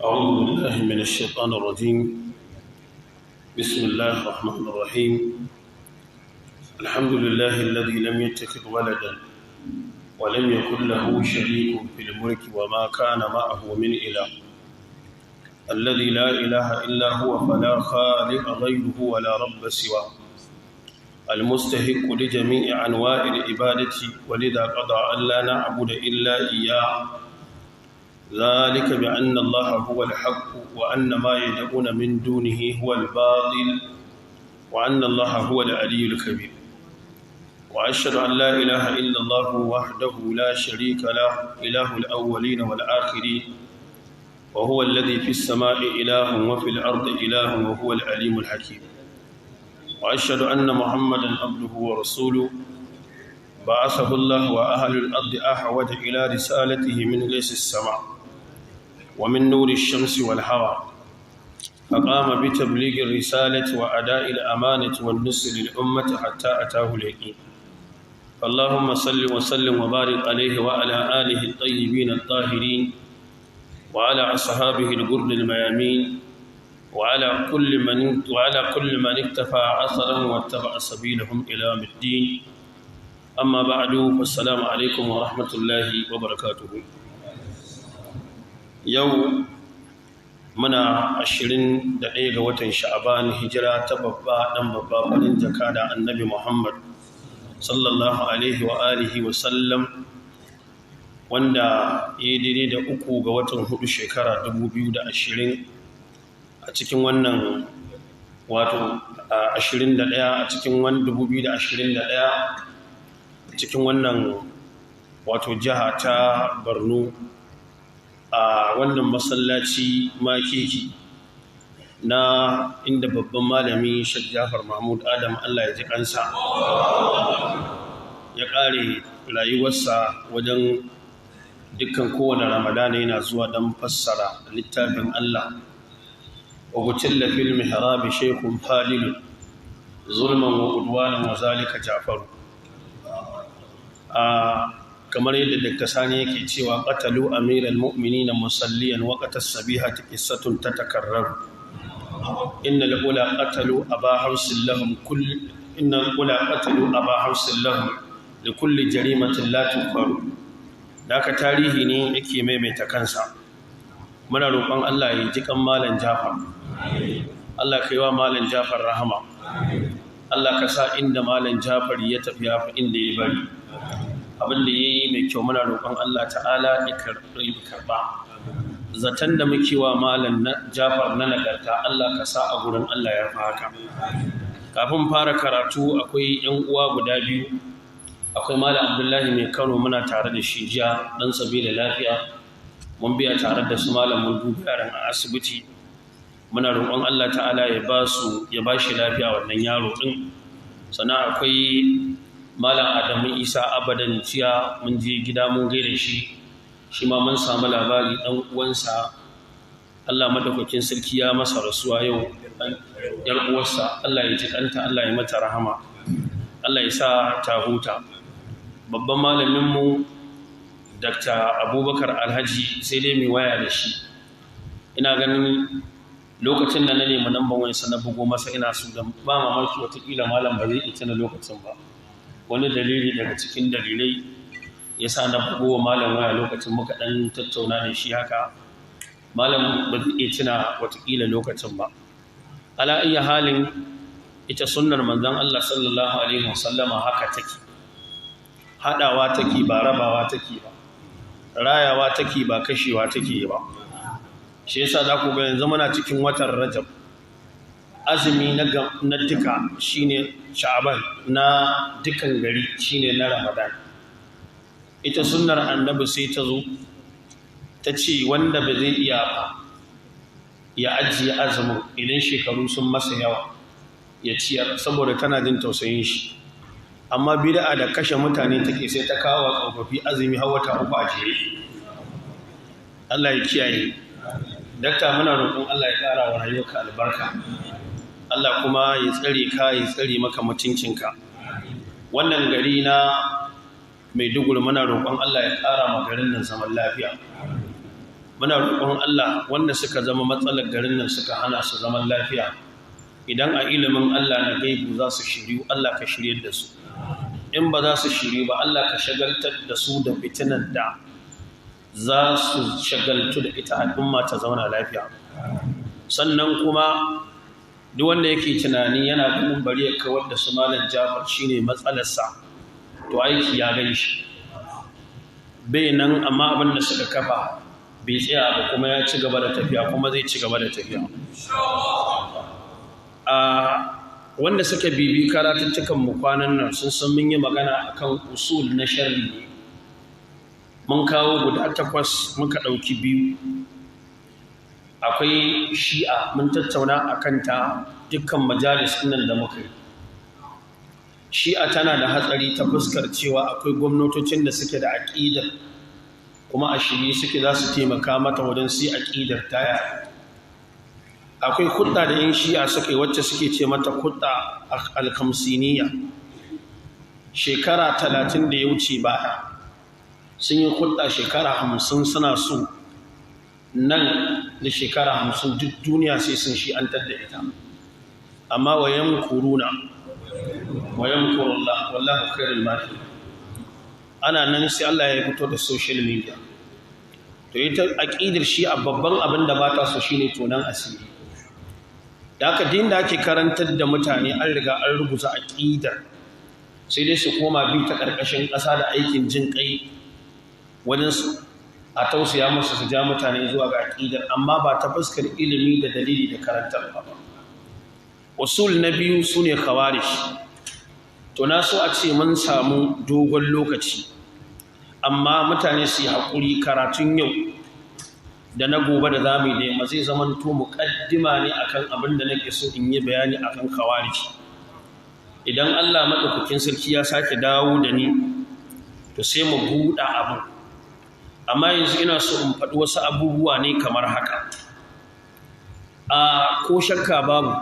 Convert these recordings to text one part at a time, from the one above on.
أعوذ بالله من الشيطان الرجيم. بسم الله الرحمن الرحيم. الحمد لله الذي لم يتخذ ولدا ولم يكن له شريك في الملك وما كان معه من إله، الذي لا إله إلا هو فلا خالق غيره ولا رب سواه، المستحق لجميع أنواع العبادة، ولذا قضى أن لا نعبد إلا إياه، ذلك بأن الله هو الحق وأن ما يدعون من دونه هو الباطل وأن الله هو العلي الكبير. وأشهد أن لا إله إلا الله وحده لا شريك له، إله الأولين والآخرين، وهو الذي في السماء إله وفي الأرض إله وهو العليم الحكيم. وأشهد أن محمدا عبده ورسوله بعثه الله وأهل الأرض أحوج إلى رسالته من غيث السماء ومن نور الشمس والهوى، فقام بتبليغ الرسالة وأداء الأمانة والنصر للأمة حتى أتاه اليقين. فاللهم صل وسلم وبارك عليه وعلى آله الطيبين الطاهرين وعلى أصحابه الغر الميامين وعلى كل من اكتفى أثرهم واتبع سبيلهم إلى يوم الدين. أما بعد، فالسلام عليكم ورحمة الله وبركاته. yau muna 21 ga watan sha'aban, hijira ta babba dan babba farin jaka da annabi Muhammad sallallahu alaihi wa alihi wa sallam, wanda ya daidai da 3 ga watan 4 shekara 2020 a cikin wannan wato 21 a cikin 2021 cikin wannan wato jiha ta Borno, a wannan masallaci makeki na inda babban malami Sheikh Jafar Mahmud Adam, Allah ya ji kansa, ya ƙare rayuwarsa wajen dukkan kowane Ramadana yana zuwa don fassara littafin Allah. wa gutilla fil mihrabi shaykhun fadil zulman wa udwanan wa zalika Jafaru. Kamar yadda Dr. Sani yake cewa qatalu amiral mu'minina musalliyan waqtas sabihati qissatun tatakarrar, innal ula qatalu aba hawsin lahum likulli jarimatin la tughfaru. Daka tarihi ne yake maimaita kansa. Muna roƙon Allah ya ji kan malam Jafar, Allah kai wa malam Jafar rahama, Allah ka sa inda malam Jafar ya tafi ya fi inda ya bari. Abin da ya yi mai kyau muna roƙon Allah ta'ala ya karɓa. Zaton da muke wa malam Jafar na nagarta, Allah ka sa a gurin Allah ya fi haka. Kafin fara karatu akwai 'yan uwa guda biyu. Akwai malam Abdullahi mai Kano, muna tare da shi jiya dan sabila lafiya, mun biya tare da su malam mun duba yaran a asibiti. Muna roƙon Allah ta'ala ya ba shi lafiya wannan yaro din. Sannan akwai Malam Adamu Isa Abadan, jiya mun je gida mun gaida shi ma mun samu labari dan uwansa Allah madaukakin sarki ya masa rasuwa yau, yar uwarsa Allah ya ji kanta, Allah ya mata rahama, Allah ya sa ta huta. Babban malamin mu Dr. Abubakar Alhaji sai dai mai waya da shi, ina ganin lokacin da na nemi namban wani na bugo masa, ina so da ba mamaki watakila malam ba zai ita na lokacin ba. Wani dalili daga cikin dalilai ya sa na bugo wa malam waya lokacin muka ɗan tattauna da shi haka, malam ba zai iya tuna watakila lokacin ba. Ala iya halin, ita sunnar manzon Allah sallallahu alaihi wasallama haka take, haɗawa take ba rabawa take ba, rayawa take ba kashewa take ba. Shi yasa za ku ga yanzu muna cikin watan Rajab, azumi na duka shine Sha'ban, na dukan gari shine na Ramadan. Ita sunnar annabi sai ta zo ta ce wanda ba zai iya ba ya ajiye azumin idan shekaru sun masa yawa ya ciyar, saboda tana jin tausayin shi. Amma bid'a da kashe mutane take sai ta kawo tsofaffi azumi har wata 3 a jere. Allah ya kiyaye. Dakta, muna roƙon Allah ya ƙara wa rayuwarka albarka, Allah kuma ya tsare ka, ya tsare maka mutuncinka. Wannan gari na Maiduguri muna roƙon Allah ya ƙara ma garin nan zaman lafiya. muna roƙon Allah wanda suka zama matsalar garin nan suka hana su zaman lafiya idan a ilimin Allah na gaibu za su shiryu Allah ka shiryar da su in ba za su shiryu ba Allah ka shagaltar da su da fitinar da za su shagaltu da ita al'umma ta zauna lafiya sannan kuma duk wanda yake tunani yana ganin bari ya kawar da su malam Jafar shine matsalarsa to aiki ya gani shi bai nan amma abin da suka kafa bai tsaya ba kuma ya ci gaba da tafiya kuma zai ci gaba da tafiya wanda suka bibi karatuttukan mu kwanan nan sun san mun yi magana akan usul na sharri mun kawo guda 8 muka ɗauki 2 akwai shi'a mun tattauna akan ta dukkan majalis nan da muka yi shi'a tana da hatsari ta fuskar cewa akwai gwamnatocin da suke da aƙidar kuma a shirye suke za su taimaka mata wajen sai aƙidar taya akwai hudda da yin shi'a suka yi wacce suke ce mata hudda alkamsiniya shekara 30 da ya wuce baya sun yi hudda shekara 50 suna so nan da shekara 50 duk duniya sai sun shi'antar da ita amma wayan kuruna wayan kurullah wallahu khairul makirin ana nan sai Allah ya fito da social media to ita aqidar shi a babban abin da ba ta so shine tonan asiri da haka din da ake karantar da mutane an riga an rubuta aqidar sai dai su koma bi ta karkashin ƙasa da aikin jin kai wajen su a tausaya musu su ja mutane zuwa ga aqidar amma ba ta fuskar ilimi da dalili da karantar ba usul na biyu sune khawarij to na so a ce mun samu dogon lokaci amma mutane su yi haƙuri karatun yau da na gobe da zamu yi da yamma zai zama to muƙaddima ne akan abin da nake so in yi bayani akan khawarij idan Allah madaukakin sarki ya sake dawo da ni to sai mu buɗa abu amma yanzu ina so in faɗi wasu abubuwa ne kamar haka ko shakka babu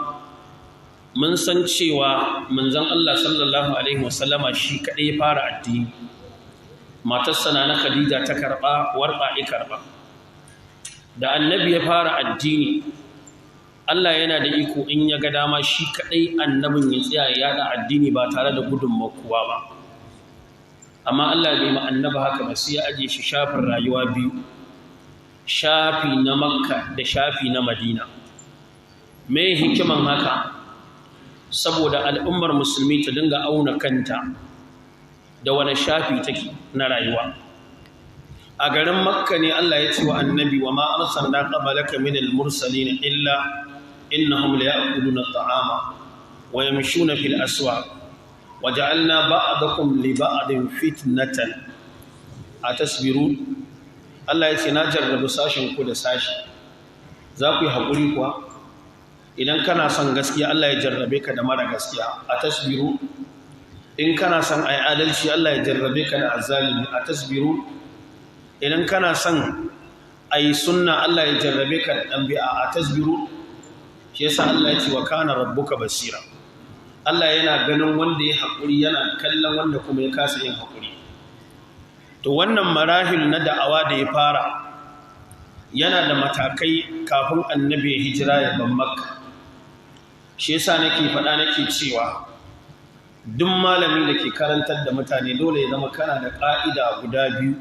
mun san cewa manzon Allah sallallahu alaihi wasallama shi kadai ya fara addini matarsa na Khadija ta karba warqa ya karba da annabi ya fara addini Allah yana da iko in ya ga dama shi kadai annabin ya tsaya ya da addini ba tare da gudunmawar kowa ba amma Allah bai ma annabi haka ba sai ya aje shi shafin rayuwa biyu shafi na Makka da shafi na Madina me hikiman haka saboda al'ummar musulmi ta dinga auna kanta da wani shafi take na rayuwa a garin Makka ne Allah ya ce wa annabi wa ma arsalna qablaka minal mursalin illa innahum la ya'kuluna at'ama wa yamshuna fil aswaq waja'alna ba'dakum li ba'din fitnatan atasbirun Allah ya ce na jarrabu sashin ku da sashi za ku yi hakuri kuwa idan kana son gaskiya Allah ya jarrabe ka da mara gaskiya atasbiru in kana son ai adalci Allah ya jarrabe ka da azzalimi atasbiru idan kana son ai sunna Allah ya jarrabe ka da dan bi'a atasbiru shi yasa Allah ya ce wa kana rabbuka basira Allah yana ganin wanda ya haƙuri yana kallon wanda kuma ya kasa yin haƙuri to wannan marahil na da'awa da ya fara yana da matakai kafin annabi ya hijira ya ban Makka shi yasa nake faɗa nake cewa duk malami da ke karantar da mutane dole ya zama kana da ƙa'ida guda biyu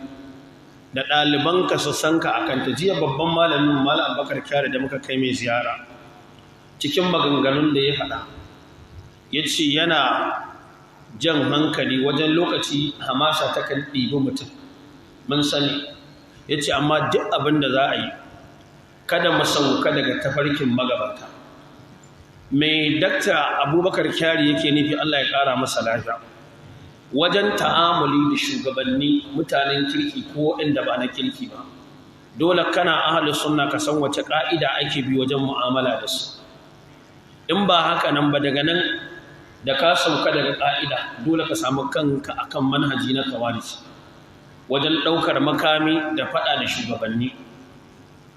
da ɗalibanka su san ka akan ta jiya babban malamin Malam Abubakar Kyari da muka kai mai ziyara cikin maganganun da ya faɗa ya ce yana jan hankali wajen lokaci hamasa ta kan ɗibi mutum mun sani ya ce amma duk abin da za a yi kada mu sauka daga tafarkin magabata mai dakta Abubakar Kyari yake nufi Allah ya ƙara masa lafiya wajen ta'amuli da shugabanni mutanen kirki ko waɗanda ba na kirki ba dole kana ahlus sunna ka san wace ƙa'ida ake bi wajen mu'amala da su in ba haka nan ba daga nan da ka sauka daga ƙa'ida dole ka samu kanka akan manhaji na khawarij wajen ɗaukar makami da faɗa da shugabanni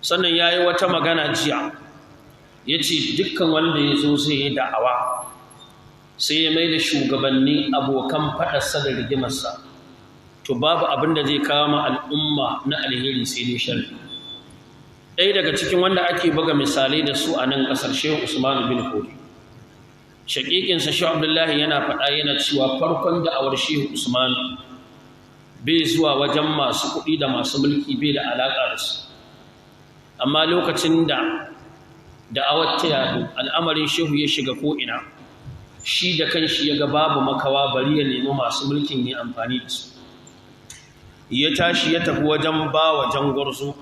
sannan ya yi wata magana jiya ya ce dukkan wanda ya zo zai yi da'awa sai ya mai da shugabanni abokan faɗarsa da rigimarsa to babu abin da zai kawo ma al'umma na alheri sai dai sharri ɗaya daga cikin wanda ake buga misalai da su a nan ƙasar Shehu Usman bin Fodi shaƙiƙinsa Shehu Abdullahi yana faɗa yana cewa farkon da'awar Shehu Usman bai zuwa wajen masu kuɗi da masu mulki bai da alaƙa da su, amma lokacin da da'awar ta yadu al'amarin Shehu ya shiga ko'ina, shi da kanshi ya ga babu makawa bari ya nemi masu mulkin ya amfani da su, ya tashi ya tafi wajen bawa Jangwarzo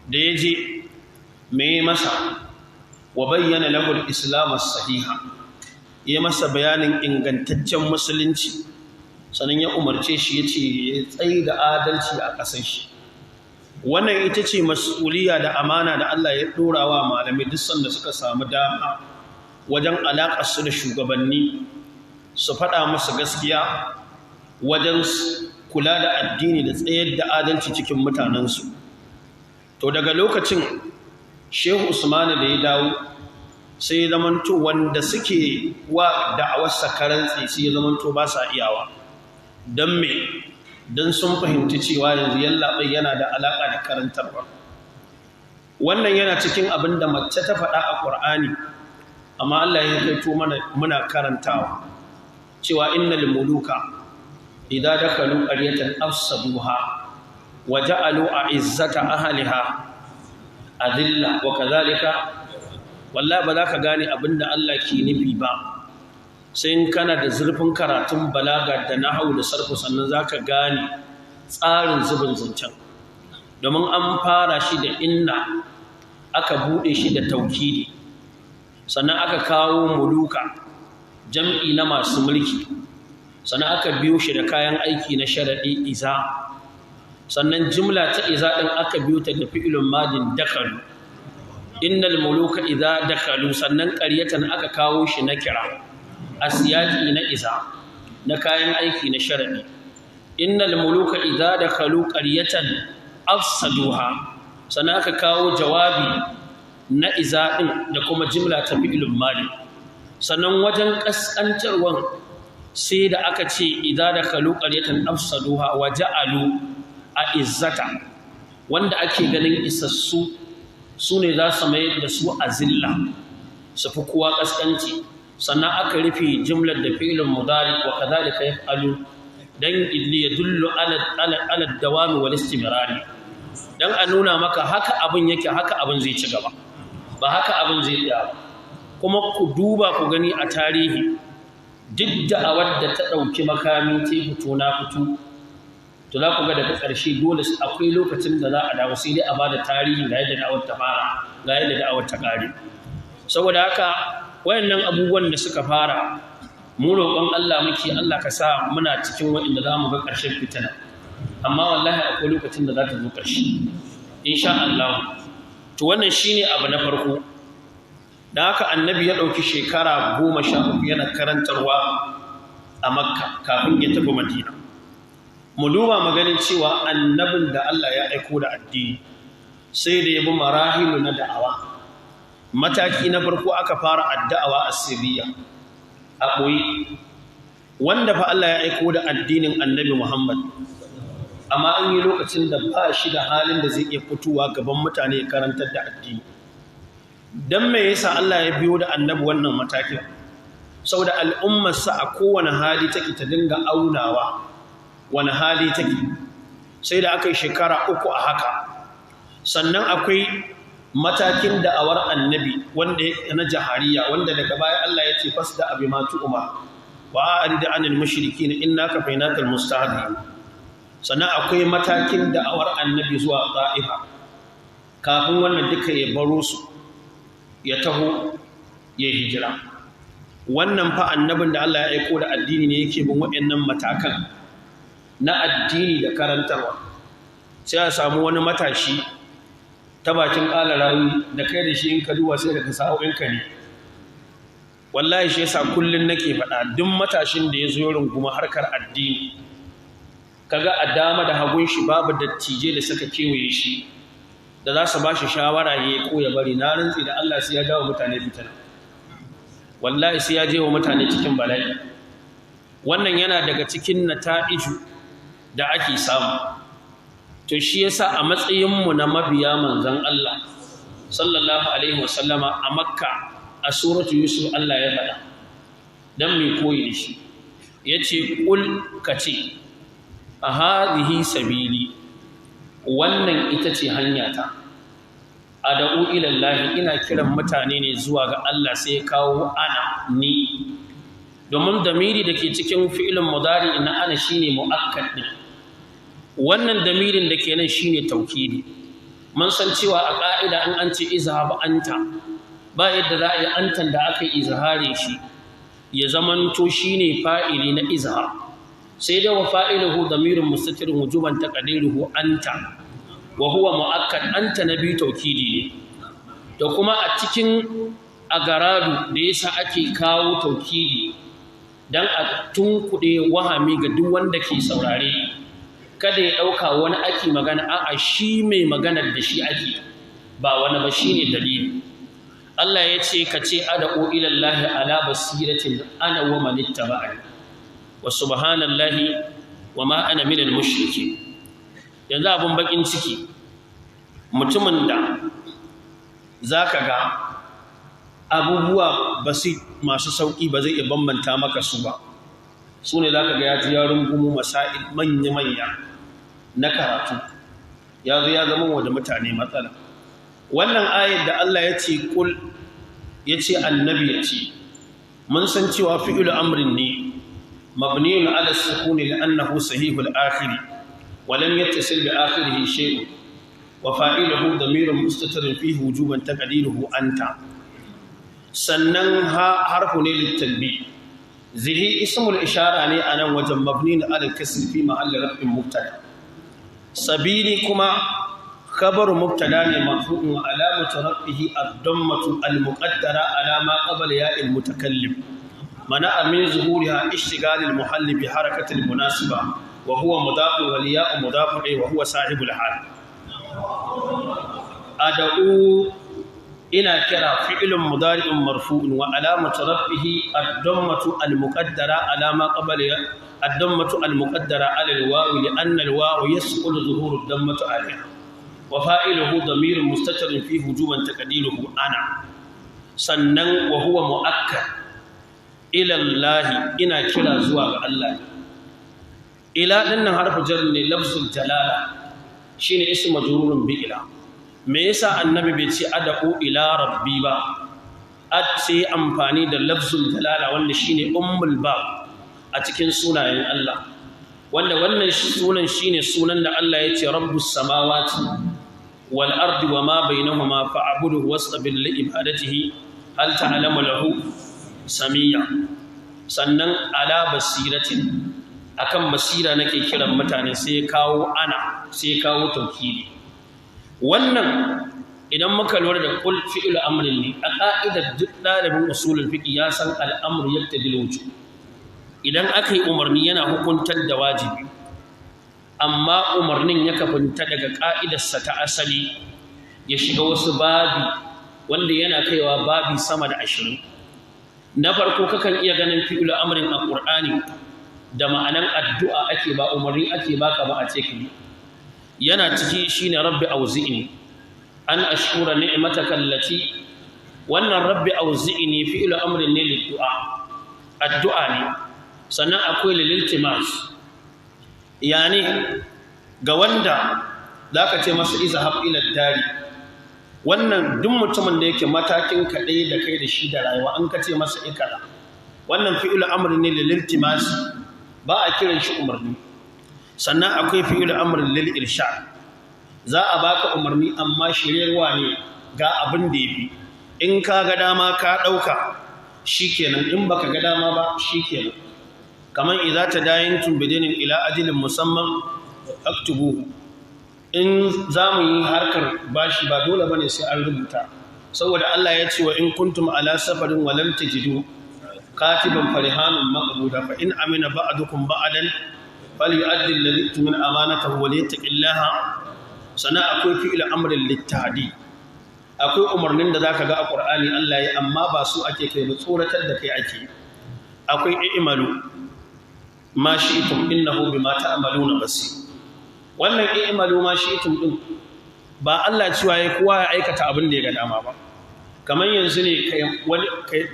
da ya je mai masa wa bayyana lahul islam as-sahiha, ya masa bayanin ingantaccen musulunci, sannan ya umarce shi ya ce ya tsaye da adalci a ƙasar shi. Wannan ita ce mas'uliya da amana da Allah ya ɗora wa malamai duk sanda suka samu dama wajen alaƙarsu da shugabanni, su faɗa musu gaskiya wajen kula da addini da tsayar da adalci cikin mutanensu. To daga lokacin Shehu Usmanu da ya dawo sai ya zamanto wanda suke wa da'awarsa karantsi sai ya zamanto ba sa iyawa. Don me? Don sun fahimci cewa yanzu yallaɓai yana da alaƙa da karantarwa. Wannan yana cikin abin da mace ta faɗa a ƙur'ani, amma Allah ya kaito mana muna karantawa cewa innal muluka idza dakalu qaryatan afsaduha wa ja'alu a'izzata ahliha adilla wa kadhalika. Wallahi ba za ka gane abinda Allah ke nufi ba sai in kana da zurfin karatun balaga da nahwu da sarfu, sannan zaka gane tsarin zubin zancen. Domin an fara shi da inna, aka bude shi da taukidi, sannan aka kawo muluka jam'i na masu mulki, sannan aka biyo shi da kayan aiki na sharadi iza, sannan jumla ta iza din aka biyo ta da fi'ilun madin dakalu, innal muluka idza dakalu, sannan qaryatan aka kawo shi na kira asiyaki na iza na kayan aiki na sharadi, innal muluka idza dakalu qaryatan afsaduha, sannan aka kawo jawabi na iza din da kuma jumla ta fi'ilun madin. Sannan wajen kaskantarwan sai da aka ce idza dakalu qaryatan afsaduha wa ja'alu a izzata, wanda ake ganin isassu su ne za su mayar da su a zilla, su fi kowa ƙasƙanci. Sannan aka rufe jimlar da filin mudari wa kadhalika yaf'alu dan illi yadullu ala dawami wal istimrari, dan a nuna maka haka abin yake, haka abin zai ci gaba, ba haka abin zai tsaya ba. Kuma ku duba ku gani a tarihi duk da'awar da ta ɗauki makami ta fito na fito, to za ku ga daga ƙarshe dole akwai lokacin da za a dawo sai dai a ba da tarihi ga yadda da'awar ta fara, ga yadda da'awar ta ƙare. Saboda haka wayannan abubuwan da suka fara, mu roƙon Allah muke, Allah ka sa muna cikin waɗanda za mu ga ƙarshen fitina, amma wallahi akwai lokacin da za ta zo ƙarshe insha Allah. To wannan shine abu na farko. Da haka annabi ya ɗauki shekara 13 yana karantarwa a Makka kafin ya tafi Madina. Mu duba maganin cewa annabin da Allah ya aiko da addini sai da ya bi marahilu na da'awa. Mataki na farko aka fara addawa a sirriya a ɓoye, wanda fa Allah ya aiko da addinin annabi Muhammad, amma an yi lokacin da ba shi da halin da zai iya fitowa gaban mutane ya karantar da addini. Dan me yasa Allah ya biyo da annabi wannan matakin? Saboda al'ummarsa a kowane hali take ta dinga aunawa wani hali take. Sai da aka yi shekara 3 a haka. Sannan akwai matakin da'awar annabi wanda na jahariya, wanda daga baya Allah ya ce fasda abi ma tu'ma wa arid anil mushrikin innaka fainakal mustahdi. Sannan akwai matakin da'awar annabi zuwa Ta'ifa, kafin wannan duka ya baro su ya taho ya hijira. Wannan fa annabin da Allah ya aiko da addini ne yake bin waɗannan matakan na addini da karantarwa. Sai a samu wani matashi ta bakin ƙalarawi da kai da shi in ka duba sai daga sa'o'inka ne. Wallahi shi yasa kullun nake faɗa, duk matashin da ya zo runguma harkar addini kaga a dama da hagun shi babu dattijai da suka kewaye shi da za su ba shi shawara ya ko ya bari, na rantsi da Allah sai ya jawo mutane fitina. Wallahi sai ya je wa mutane cikin bala'i. Wannan yana daga cikin nata'iju da ake samu. to shi yasa a matsayinmu na mabiya manzon Allah sallallahu alaihi wasallama a Makka a suratu Yusuf Allah ya faɗa dan mai koyi da shi yace kul kace a hadhihi sabili wannan ita ce hanyata ad'u ila Allah ina kiran mutane ne zuwa ga Allah sai ya kawo ana ni domin damiri dake cikin fi'ilin mudari na ana shine muakkad din wannan damirin dake nan shine taukidi mun san cewa a ka'ida an ce izhab anta ba yadda za a yi antan da aka yi izhare shi ya zamanto shine fa'ili na izhar sai dai wa fa'iluhu damirun mustatirun wujuban taqdiruhu anta wa huwa muakkad anta nabi taukidi ne da kuma a cikin agaradu da yasa ake kawo taukidi dan a tunkuɗe wahami ga duk wanda ke saurare kada ya ɗauka wani ake magana a'a shi mai maganar da shi ake ba wani ba shine dalili Allah ya ce ka ce ad'u ila Allah ala basiratin ana wa man ittaba'ani wa subhanallahi wa ma ana minal mushrikeen yanzu abun bakin ciki mutumin da zaka ga abubuwa masu sauki ba zai iya bambanta maka su ba su ne zaka ga ya ji yaron gumu masail manya na karatu ya zo ya zama wa da mutane matsala wannan ayar da Allah ya ce kul ya ce annabi ya ce mun san cewa fi'il amrin ne mabniyun ala sukuni li'annahu sahihul akhir wa lam yattasil bi akhirih shay'un wa fa'iluhu damirun mustatirun fihi wujuban taqdiruhu anta sannan harfu ne litalbi zihi ismul ishara ne anan wajen mabniyun ala al-kasr fi mahalli raf'in mubtada sabili kuma خبر مبتدا مرفوع وعلامه رفعه الضمه المقدره على ما قبل ياء المتكلم منع من ظهورها اشتغال المحل بحركه المناسبه وهو مضاف والياء مضاف وهو صاحب الحال ادعو الى كرا فعل مضارع مرفوع وعلامه رفعه الضمه المقدره على ما قبل الضمه المقدره على الواو لان الواو يسقط ظهور الضمه عليها وفائله ضمير مستتر فيه وجوبا تقديره انا sannan wa huwa muakkad ila Allah ina kira zuwa ga Allah ila dinnan harfu jar ne lafzul jalala shine ismu majrurun bi ila me yasa annabi bai ce ad'u ila rabbi ba sai amfani da lafzul jalala wanda shine ummul bab a cikin sunayen Allah wanda wannan sunan shine sunan da Allah ya ce rabbus samawati wal ardi wama bainahuma fa'buduhu wastabir li ibadatihi hal ta'lamu lahu samiyya sannan ala basiratin akan basira nake kiran mutane sai kawo ana sai kawo tauhidi wannan idan muka lura da kul fi'il amrin ne a ka'idar duk dalibin usulul fiqh ya san al'amru yaktadil wujub idan aka yi umarni yana hukuntar da wajibi amma umarnin ya kafinta daga ƙa'idarsa ta asali ya shiga wasu babi wanda yana kaiwa babi sama da 20 na farko kakan iya ganin fi'il amrin a Qur'ani da ma'anan addu'a ake ba umarni ake baka ba a ce kai yana ciki shine rabbi auzi'ni an ashkura ni'mataka allati wannan rabbi auzi'ni fi'il amrin ne liddu'a addu'a ne sannan akwai lililtimas yani ga wanda zaka ce masa izhab ila dari wannan duk mutumin da yake matakin kaɗai da kai da shi da rayuwa an ka ce masa ikara wannan fi'il amr ne lililtimas ba a kiran shi umarni sannan akwai fi'il amr lil irshad za a baka umarni amma shiryarwa ne ga abin da yafi in ka ga dama ka dauka shikenan in baka ga dama ba shikenan kaman idza tadayantum bidinin ila ajalin musamman aktubu in zamu yi harkar bashi ba dole bane sai an rubuta saboda Allah ya ce wa in kuntum ala safarin wa lam tajidu katiban farihanun maqbuda fa in amina ba'dukum ba'dan falyu'addi alladhi tumina amanatahu wa liyattaqillaha sana akwai fi'il amrin littahdi akwai umarnin da zaka ga a Qur'ani Allah ya amma ba su ake kai ba tsoratar da kai ake akwai i'malu ma shi'tum innahu bima ta'maluna basir wannan i'malu ma shi'tum din ba Allah cewa yayi kowa ya aikata abin da ya ga dama ba kamar yanzu ne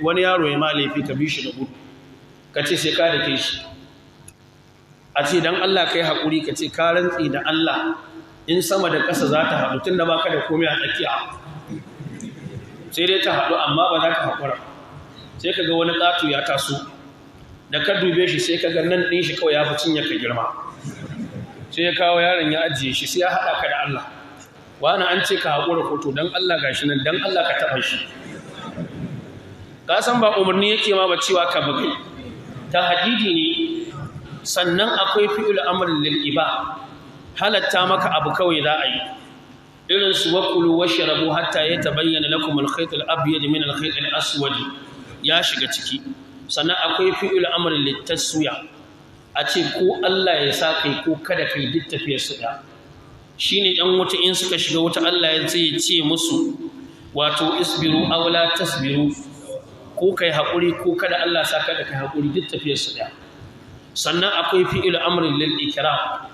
wani yaro ya ma laifi ka bi shi da gudu ka ce sai ka dake shi a ce dan Allah kai hakuri ka ce ka rantsi da Allah in sama da ƙasa za ta haɗu tunda baka da komai a tsakiya sai dai ta haɗu amma ba za ka haƙura sai ka ga wani ƙato ya taso da ka dube shi sai ka ga nan ɗin shi kawai ya fi cinye ka girma sai ya kawo yaron ya ajiye shi sai ya haɗa ka da Allah wani an ce ka haƙura koto don Allah ga shi nan don Allah ka taɓa shi ka san ba umarni yake ma ba cewa ka bugai ta hadidi ne sannan akwai fi'il amrin lil iba halatta maka abu kawai za a yi irin su wakulu washrabu hatta yatabayyana lakum al-khayt al-abyad min al-khayt al-aswad ya shiga ciki sannan akwai fi'il amrin lit-taswiya a ce ko Allah ya sa kai ko kada kai duk tafiyar su da shine ɗan wuta in suka shiga wuta Allah ya ce musu wato isbiru aw la tasbiru ko kai hakuri ko kada Allah sa kada kai hakuri duk tafiyar su da sannan akwai fi'il amrin lil ikram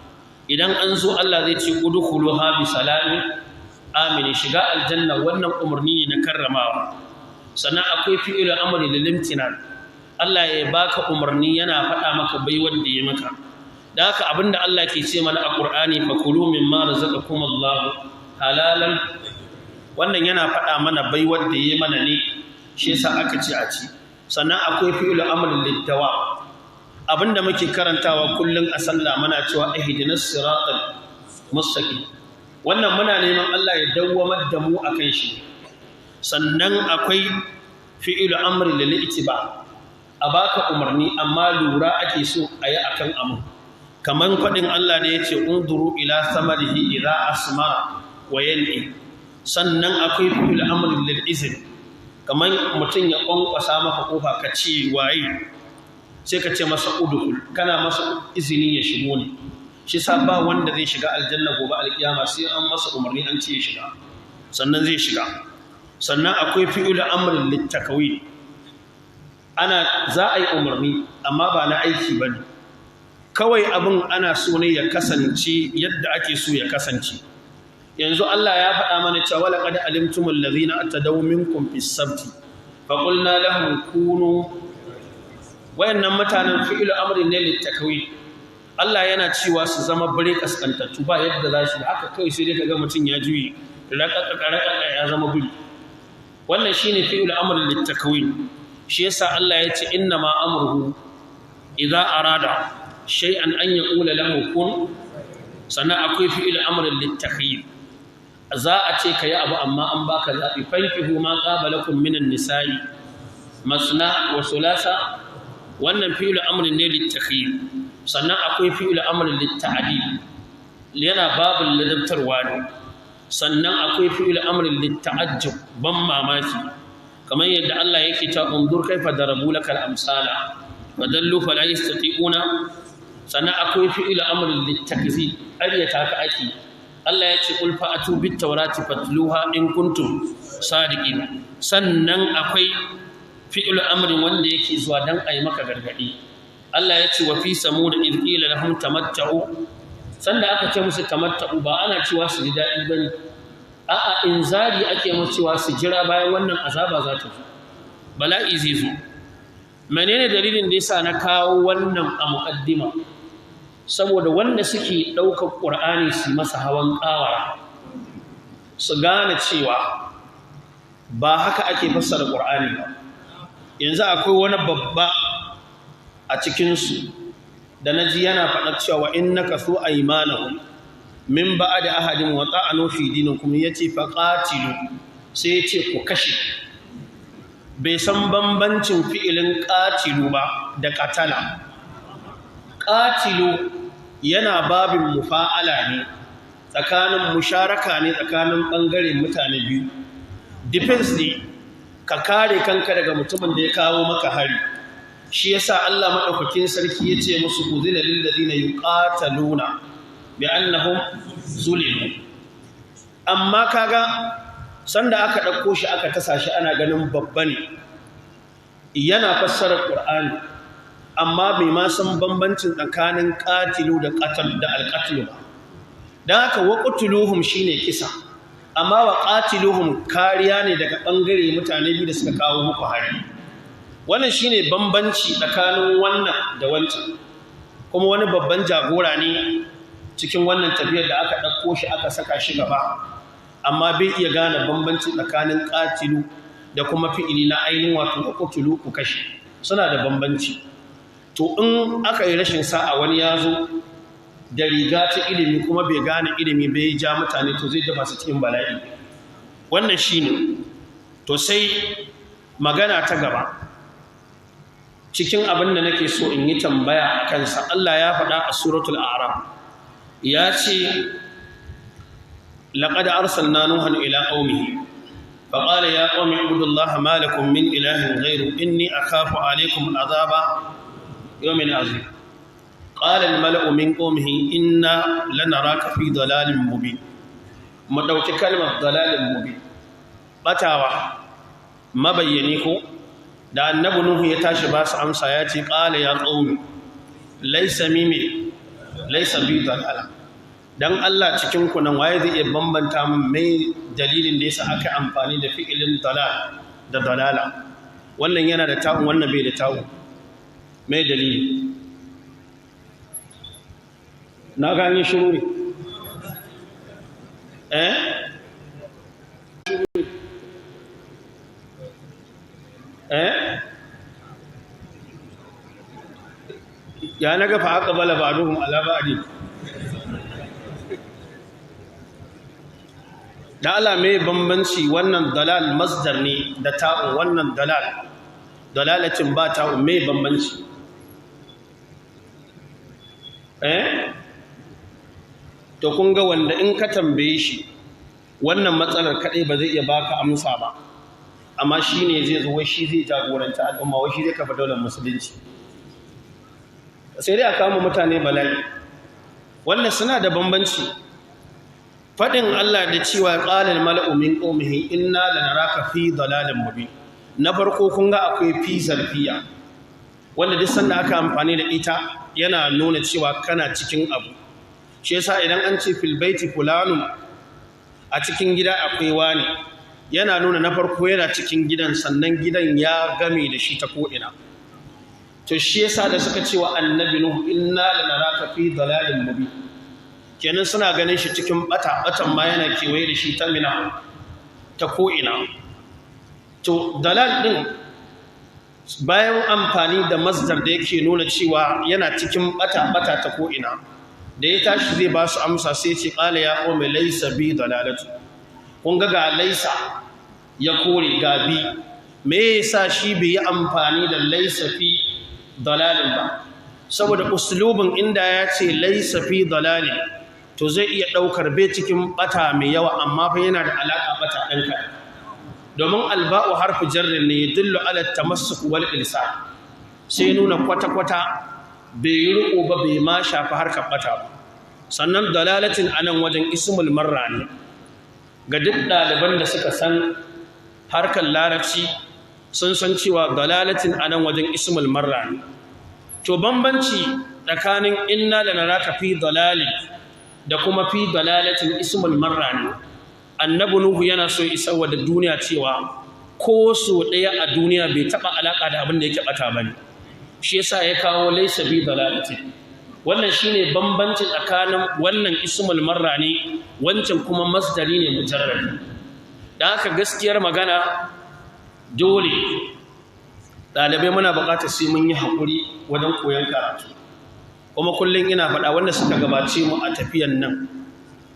idan an zo Allah zai ce udkhuluha bi salamin amin shiga aljanna wannan umarni ne na karramawa sannan akwai fi'il amri lil imtinan Allah ya baka umarni yana faɗa maka bai wanda ya maka da haka abinda Allah ke ce mana a Qur'ani fa kulu mimma razaqakum Allah halalan wannan yana faɗa mana bai wanda ya mana ne shi yasa aka ce a ci sannan akwai fi'il amri lid dawa abinda muke karantawa kullun a sallah muna cewa ihdinas siratal mustaqim wannan muna neman Allah ya dawwamar da mu akan shi sannan akwai fi'il amri lil ittiba a baka umarni amma lura ake so ayi akan amu kaman fadin Allah da yace unduru ila samarihi idza asmara wa yan'i sannan akwai fi'il amri lil izn kaman mutun ya kwankwasa maka kofa ka ce waye sai ka ce masa udkhul kana masa izini ya shigo ne shi sa ba wanda zai shiga aljanna gobe alkiyama sai an masa umarni an ce ya shiga sannan zai shiga sannan akwai fi'il amrin litakawin za a yi umarni amma ba na aiki bane kawai abin ana so ne ya kasance yadda ake so ya kasance yanzu Allah ya faɗa mana cewa laqad alimtumul ladhina atadaw minkum fis sabti fa qulna lahum kunu wayannan mutanen fi'il amrin ne litakawin Allah yana cewa su zama bare kaskantattu ba yadda za su haka kai sai dai kaga mutun ya juyi raƙaƙa ya zama buri wannan shine fi'il amrin litakawin shi yasa Allah ya ce inna ma amruhu idza arada shay'an an yaqula lahu kun sannan akwai fi'il amrin litakhyir za a ce kai abu amma an baka zabi fankihu ma qabalakum minan nisa'i masna wa thulatha wannan fi'il amrin ne litakhyir sannan akwai fi'il amrin litta'dil yana babul ladabtarwa ne sannan akwai fi'il amrin litta'ajjub ban mamaki kamar yadda Allah yake ta undur kaifa darabu lakal amsala wadallu fala yastati'una sannan akwai fi'il amrin littakzib aryata ka aki Allah ya ce qul fa'atu bit tawrati fatluha in kuntum sadiqin sannan akwai fi'il amrin wanda yake zuwa dan ayi maka gargadi Allah ya ce wa fi samud id qila lahum tamatta'u sanda aka ce musu tamatta'u ba ana cewa su ji dadi bane a'a inzari ake musu cewa su jira bayan wannan azaba za ta zo bala'i zai zo menene dalilin da yasa na kawo wannan a muqaddima saboda wanda suke daukar Qur'ani su masa hawan kawara su gane cewa ba haka ake fassara Qur'ani ba yanzu akwai wani babba a cikinsu da na ji yana faɗa cewa innaka su aymanahum min ba'di ahadin wa ta'anu fi dinikum yace fa qatilu sai yace ku kashe bai san bambancin fi'ilin qatilu ba da qatala qatilu yana babin mufa'ala ne tsakanin musharaka ne tsakanin bangaren mutane biyu defense ne ka kare kanka daga mutumin da ya kawo maka hari shi yasa Allah madaukakin sarki yace musu uzina lil ladina yuqataluna bi annahum zulimu amma kaga sanda aka dauko shi aka tasa shi ana ganin babba ne yana fassara Qur'ani amma bai ma san bambancin tsakanin qatilu da qatal da alqatl ba dan haka waqtuluhum shine kisa amma wa qatiluhum kariya ne daga bangare mutane biyu da suka kawo muku hari wannan shine bambanci tsakanin wannan da wancan kuma wani babban jagora ne cikin wannan tafiyar da aka ɗauko shi aka saka shi gaba amma bai iya gane bambanci tsakanin qatilu da kuma fi'ili na ainihin wato qatulu ku kashe suna da bambanci to in aka yi rashin sa'a wani ya zo da riga ta ilimi kuma bai gane ilimi bai ja mutane to zai dafa su cikin bala'i wannan shine to sai magana ta gaba cikin abin da nake so in yi tambaya a kansa Allah ya faɗa a suratul a'raf ya ce laqad arsalna nuhan ila qaumihi faqala ya qaumi ibudullaha ma lakum min ilahin ghayru inni akhafu alaykum adhaba yawmin azim قال الملأ من قومه إنا لنراك في ضلال مبين مدوك كلمة ضلال مبين بتاوى ما بينيكو da annabi nuhu ya tashi ba su amsa ya ce qala ya qaumi laysa bi dalala dan Allah cikin ku nan waye zai iya bambanta min mai dalilin da yasa aka amfani da fi'ilin dalal da dalala wannan yana da ta'un wannan bai da ta'un mai dalili na gani shiru ne ya naga fa aka bala ba'duhum ala ba'di da Allah mai bambanci wannan dalal masdar ne da ta'u wannan dalalatin ba ta'u mai bambanci to kun ga wanda in ka tambaye shi wannan matsalar kadai ba zai iya baka amsa ba amma shine zai zo shi zai jagoranta al'umma wai shi zai kafa daular musulunci sai dai a kama mutane bala'i wannan suna da bambanci fadin Allah da cewa qalal mala'u min qaumihi inna lanaraka fi dalalin mubin na farko kun ga akwai fi zarfiya wanda duk sanda aka amfani da ita yana nuna cewa kana cikin abu shi yasa idan an ce fil baiti fulanun a cikin gida akwai wani yana nuna na farko yana cikin gidan sannan gidan ya game da shi ta ko'ina to shi yasa da suka cewa annabi nuhu inna lanaraka fi dalalin mubin kenan suna ganin shi cikin batan ma yana kewaye da shi ta mina ta ko'ina to dalal din bayan amfani da masdar da yake nuna cewa yana cikin bata ta ko'ina da ya tashi zai ba su amsa sai ce qala ya qaumi laysa bi dalalatu kun ga laysa ya kore ga bi me yasa shi bai yi amfani da laysa fi dalalin ba saboda uslubin inda ya ce laysa fi dalalin to zai iya daukar bai cikin bata mai yawa amma fa yana da alaka bata ɗanka domin alba'u harfu jarrin ne yadullu ala tamassuk wal ilsa sai nuna kwata-kwata bai yi riko ba bai ma shafi harkar bata ba sannan dalalatin anan wajen ismul marra ne ga duk ɗaliban da suka san harkar larabci sun san cewa dalalatin anan wajen ismul marra ne to bambanci tsakanin inna lanaraka fi dalali da kuma fi dalalatin ismul marra ne annabi nuhu yana so isa wa da duniya cewa ko so ɗaya a duniya bai taɓa alaƙa da abin da yake ɓata ba ne shi yasa ya kawo laysa bi dalalati wannan shine bambanci tsakanin wannan ismul marra ne wancan kuma masdari ne mujarrad dan haka gaskiyar magana dole dalibai muna buƙatar sai mun yi hakuri wajen koyon karatu kuma kullun ina faɗa wanda suka gabace mu a tafiyan nan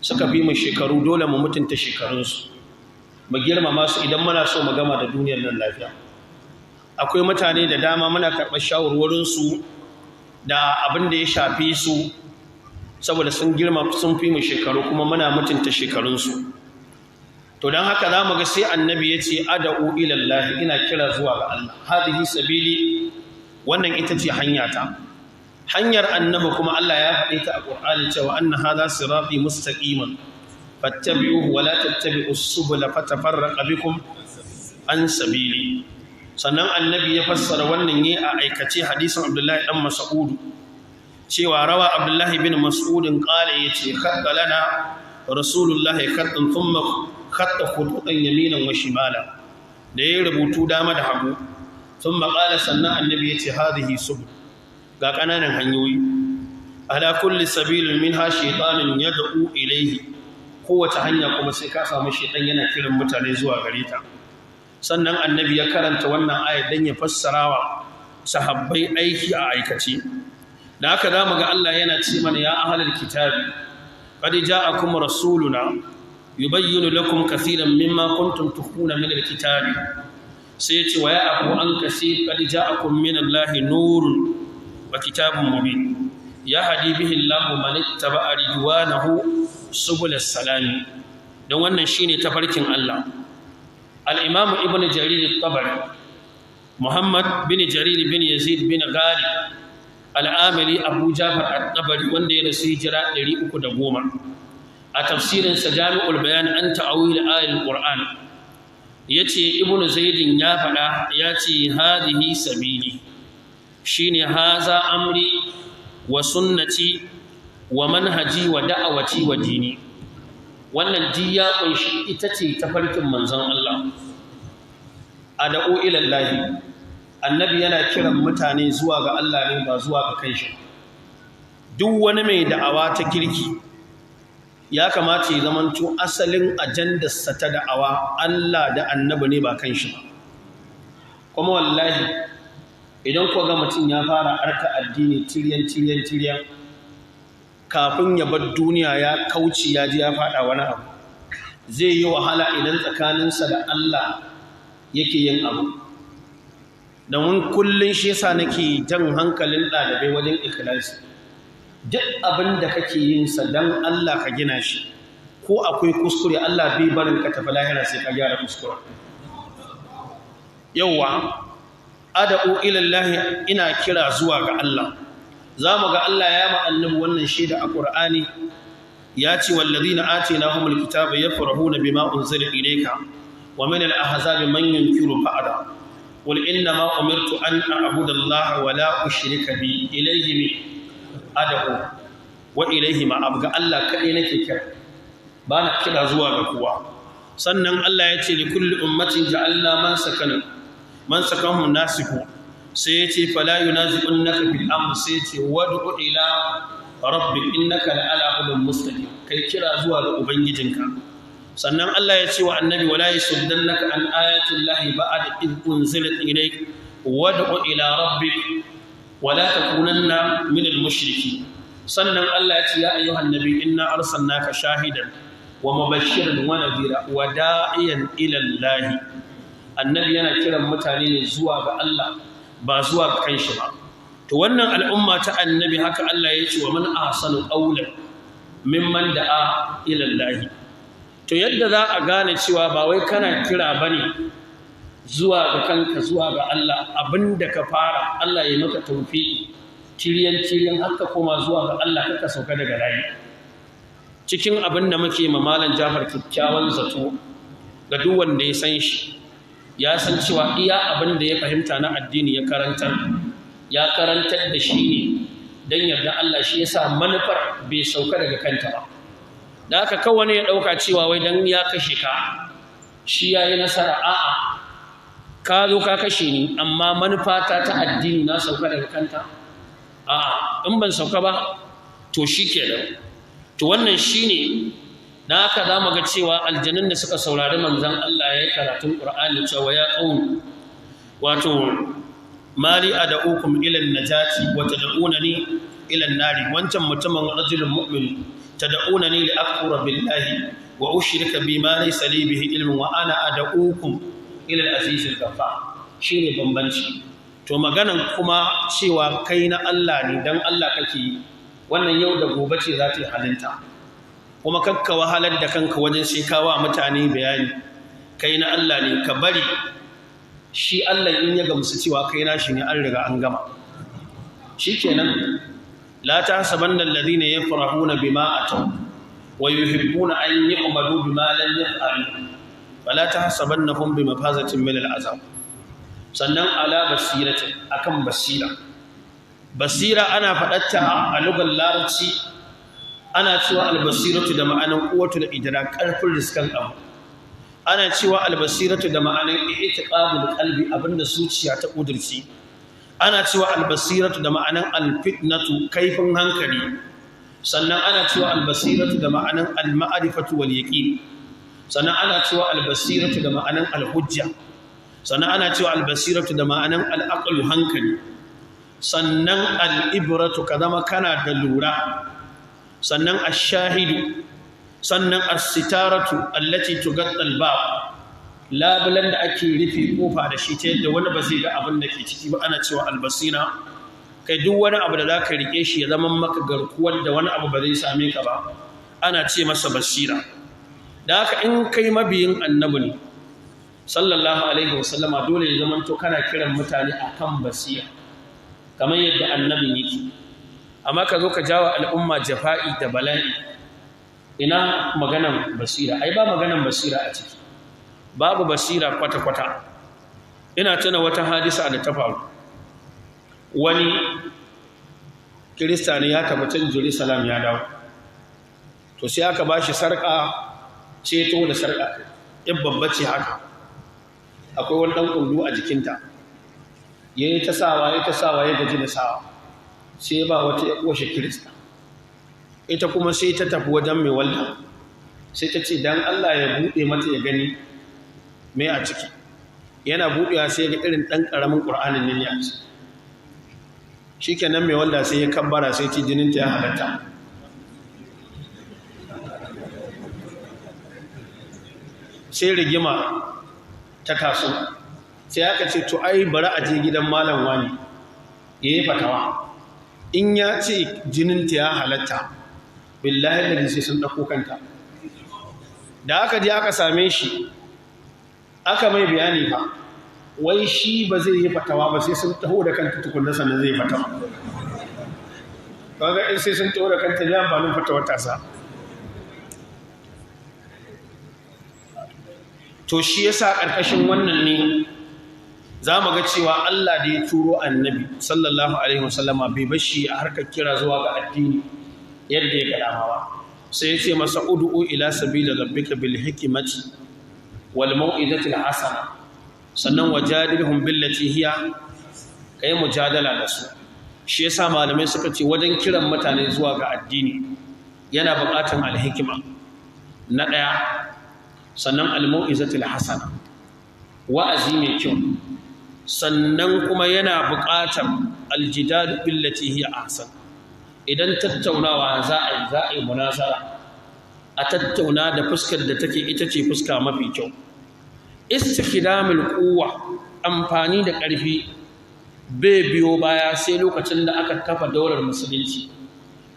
suka fi mu shekaru dole mu mutunta shekarunsu mu girmama su idan muna so mu gama da duniyar nan lafiya akwai mutane da dama muna karɓar shawarwarinsu da abin da ya shafi su saboda sun girma sun fi mu shekaru kuma muna mutunta shekarunsu to don haka za mu ga sai annabi ya ce ad'u ilallahi ina kira zuwa ga Allah hadihi sabili wannan ita ce hanyata hanyar annabi kuma Allah ya faɗi ta a Qur'ani cewa anna hadha sirati mustaqiman fattabi'uhu wa la tattabi'us subula fatafarraqa bikum an sabili sannan annabi ya fassara wannan ne a aikace hadisin Abdullahi dan Mas'ud cewa rawa Abdullahi bin Mas'udin qala yace khatta lana rasulullahi khattan thumma khatta khututan yaminan wa shimala da ya rubutu dama da hagu thumma qala sannan annabi yace hadhihi subul ga kananan hanyoyi ala kulli sabilin minha shaytanun yad'u ilayhi kowace hanya kuma sai ka samu shaytan yana kiran mutane zuwa gare ta sannan annabi ya karanta wannan ayat dan ya fassarawa sahabbai aiki a aikace da haka zamu ga Allah yana ce mana ya ahlul kitabi qad ja'akum rasuluna yubayyinu lakum kaseeran mimma kuntum tukhuna min alkitabi sai yace wa ya'fu an kaseer qad ja'akum min Allahi nurun wa kitabun mubin yahdi bihi Allahu man ittaba'a ridwanahu subulas salam dan wannan shine tafarkin Allah al-imam ibn jarir at-tabari muhammad bin jarir bin yazid bin ghalib al-amili abu jafar at-tabari wanda ya rasu hijira 310 a tafsirin sa jami'ul bayan an ta'awil ayatul qur'an yace ibn zaidin ya fada yace hadihi sabili shine haza amri wa sunnati wa manhaji wa da'awati wa dini wannan ya kunshi ita ce tafarkin manzon Allah ad'u ila Allah annabi yana kiran mutane zuwa ga Allah ne ba zuwa ga kanshi duk wani mai da'awa ta kirki ya kamata ya zamanto asalin ajandarsa ta da'awa Allah da annabi ne ba kanshi ba kuma wallahi idan ku ga mutum ya fara arka addini tiryan kafin ya bar duniya ya kauce ya ji ya fada wani abu zai yi wahala idan tsakaninsa da Allah yake yin abu don kullun shi yasa nake jan hankalin ɗalibai wajen ikhlasi duk abin da kake yin sa dan Allah ka gina shi ko akwai kuskure Allah bai barin ka tafi lahira sai ka gyara kuskure yawa ad'u ila Allah ina kira zuwa ga Allah zamu ga Allah ya ma annabi wannan shaida a Qur'ani ya ce wallazina atainahumul kitaba yafrahuna bima unzila ilayka wa min al-ahzabi man yunkiru ba'da qul inna ma umirtu an a'budu Allah wa la ushrika bi ilayhi ad'u wa ilayhi ma abga Allah kadai nake kira bana kira zuwa ga kowa sannan Allah ya ce li kulli ummatin ja'alna man sakanhum nasiku sai yace fala yunazi'unka fil amr sai yace wad'u ila rabbik innaka la'ala hudan mustaqim kai kira zuwa ga ubangijinka sannan Allah ya ce wa annabi wala yasuddannaka an ayati llahi ba'da id unzilat ilayk wad'u ila rabbik wala takunanna min al-mushrikeen sannan Allah ya ce ya ayyuhan nabi inna arsalnaka shahidan wa mubashiran wa nadhira wa da'iyan ila allahi annabi yana kiran mutane ne zuwa ga Allah ba zuwa ga kanshi ba to wannan al'umma ta annabi haka Allah ya ce wa man ahsanu qawlan mimman da'a ila Allah to yadda za a gane cewa ba wai kana kira bane zuwa ga kanka zuwa ga Allah abinda ka fara Allah ya maka tawfiki tiryan haka koma zuwa ga Allah kaka sauka daga layi cikin abinda muke ma malam Jafar kikkiawan zato ga duk wanda ya san shi ya san cewa iya abin da ya fahimta na addini ya karantar da shi ne don yarda Allah shi yasa manufar bai sauka daga kanta ba da haka kawai ya ɗauka cewa wai don ya kashe ka shi ya yi nasara a'a ka zo ka kashe ni amma manufata ta addini na sauka daga kanta a'a in ban sauka ba to shi kenan to wannan shi ne da haka za mu ga cewa aljanun da suka saurari manzan Allah ya yi karatun ƙur'ani cewa ya ƙaun wato mali a da'ukum ilan najati wa tad'unani ilan nari wancan mutumin rajulun mu'min tad'unani li akfura billahi wa ushrika bima laysa li bihi ilmun wa ana ad'ukum ila al-aziz al-ghaffar shine bambanci to maganan kuma cewa kai na Allah ne dan Allah kake wannan yau da gobe ce za ta yi halinta kuma kakka wahalar da kanka wajen sai kawa mutane bayani kai na Allah ne ka bari shi Allah in ya gamsu cewa kai na shi ne an riga an gama shikenan la tahsabanna alladhina yafrahuna bima ataw wa yuhibbuna an yu'madu bima lam yaf'alu fala tahsabannahum bimafazatin min al'azab sannan ala basiratin akan basira basira ana faɗatta a lugar larabci ana cewa albasiratu da ma'anan quwwatul idrak ƙarfin riskan abu ana cewa albasiratu da ma'anan i'tiqadul qalbi abinda zuciya ta kudurci ana cewa albasiratu da ma'anan alfitnatu kaifin hankali sannan ana cewa albasiratu da ma'anan alma'rifatu wal yaqin sannan ana cewa albasiratu da ma'anan alhujja sannan ana cewa albasiratu da ma'anan al'aqlu hankali sannan al'ibratu ka zama kana da lura sannan ash-shahidu sannan as-sitaratu allati tugatta al-bab labulan da ake rufe kofa da shi ta yadda wani ba zai ga abin da ke ciki ba ana cewa albasira kai duk wani abu da zaka rike shi ya zama maka garkuwar da wani abu ba zai same ka ba ana ce masa basira da haka in kai mabiyin annabi ne sallallahu alaihi wasallama dole ya zama to kana kiran mutane akan basira kamar yadda annabin yake amma ka zo ka jawo al'umma jafa'i da bala'i ina maganan basira ai ba maganan basira a ciki babu basira kwata-kwata ina tuna wata hadisa da ta faru wani kirista ne ya tabbacin Jerusalem ya dawo to sai aka bashi sarka ceto da sarka in babba ce haka akwai wani dan kullu a jikinta yayi ta sawa ya gaji da sawa sai ba wata washe kirista ita kuma sai ta tafi wajen mai walda sai ta ce dan Allah ya bude mata ya gani me a ciki yana budewa sai ga irin dan karamin Qur'anin nan ya ci shikenan mai walda sai ya kabbara sai ci jinin ta ya halatta sai rigima ta taso sai aka ce to ai bari a je gidan malam wani yayi fatawa in ya ce jinin ta ya halatta billahi da sai sun dauko kanta da aka je aka same shi aka mai bayani fa wai shi ba zai yi fatawa ba sai sun taho da kanta tukunna sannan zai fatawa kaga in sai sun taho da kanta ne amfanin fatawar tasa to shi yasa karkashin wannan ne zamu ga cewa Allah da ya turo annabi sallallahu alaihi wasallama bai bashi a harkar kira zuwa ga addini yadda ya ga dama ba sai ya ce masa ud'u ila sabila rabbika bil hikmati wal mau'izati al hasana sannan wajadilhum billati hiya kai mujadala da su shi yasa malamai suka ce wajen kiran mutane zuwa ga addini yana buƙatar al hikma na daya sannan al mau'izati al hasana wa'azi mai kyau sannan kuma yana buƙatar al jidal billati hiya ahsan idan tattaunawa za a yi munazara a tattauna da fuskar da take ita ce fuska mafi kyau istikdamul quwwa amfani da ƙarfi bai biyo baya sai lokacin da aka kafa daular musulunci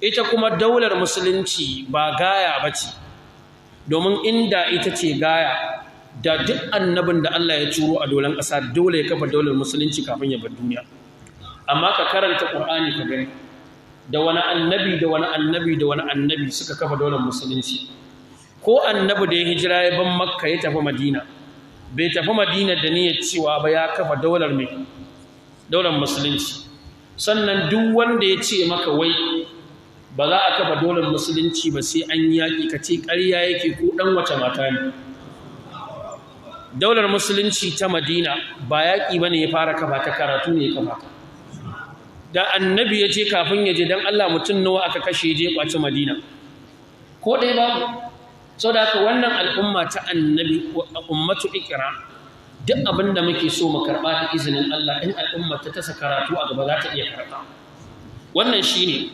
ita kuma daular musulunci ba gaya bace domin inda ita ce gaya da duk annabin da Allah ya turo a dolan ƙasa dole ya kafa daular musulunci kafin ya bar duniya amma ka karanta Qur'ani ka gani da wani annabi suka kafa daular musulunci ko annabi da ya hijira ya ban makka ya tafi madina bai tafi madina da niyyar cewa ba ya kafa daular musulunci sannan duk wanda ya ce maka wai ba za a kafa daular musulunci ba sai an yaƙi ka ce ƙarya yake ko ɗan wace mata ne daular musulunci ta madina ba yaƙi ba ne ya fara kafa ta karatu ne ya kafa ta da annabi ya je kafin ya je don Allah mutum nawa aka kashe je kwaci madina ko dai babu sau da haka wannan al'umma ta annabi ummatu ikra duk abin da muke so mu karɓa da izinin Allah in al'umma ta tasa karatu a gaba za ta iya karɓa wannan shine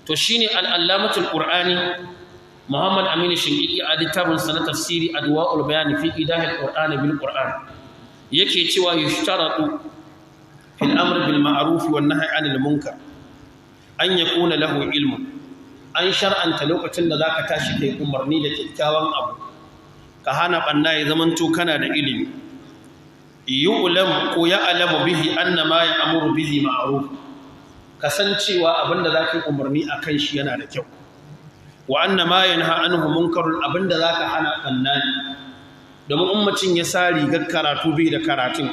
to shine al'allamatul qur'ani Muhammad Aminu Shinqiti a littafin sa na tafsiri adwa'ul bayan fi idahil qur'ani bil qur'an yake cewa yushtaratu في الأمر بالمعروف والنهي عن المنكر أن يكون له علم أن شرعا تلوكة ذاك تاشي أمرني لكتاوان أبو كهانا قلنا إذا من توكنا لإلم يؤلم ويألم به أن ما يأمر به معروف كسنتي وأبن ذاك أمرني أكيش ينا لكيو وأن ما ينهى عنه منكر أبن ذاك أنا قلنا domin ummacin ya sa rigar karatu bai da karatun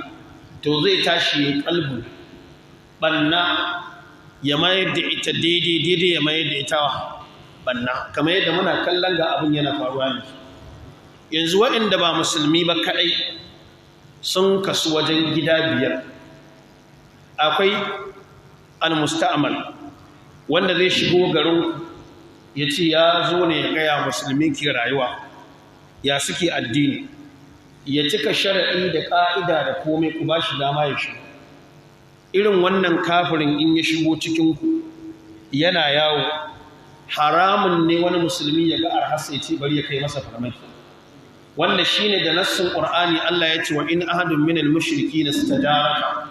to zai tashi kalbu banna ya mayar da ita daidai ya mayar da ita banna, kamar yadda muna kallon ga abin yana faruwa ne yanzu. waɗanda ba musulmi ba kaɗai sun kasu wajen gida 5. akwai al-musta'mal wanda zai shigo garin ya ce ya zo ne ya gaya musulmi ke rayuwa ya suke addini, ya cika sharaɗi da ƙa'ida da komai ku ba shi dama ya shigo. irin wannan kafirin in ya shigo cikinku yana yawo, haramun ne wani musulmi ya ga arhasa ya ce bari ya kai masa farmaki. wanda shine da nassin Qur'ani Allah ya ce wa in ahadun minal mushrikeena istajaraka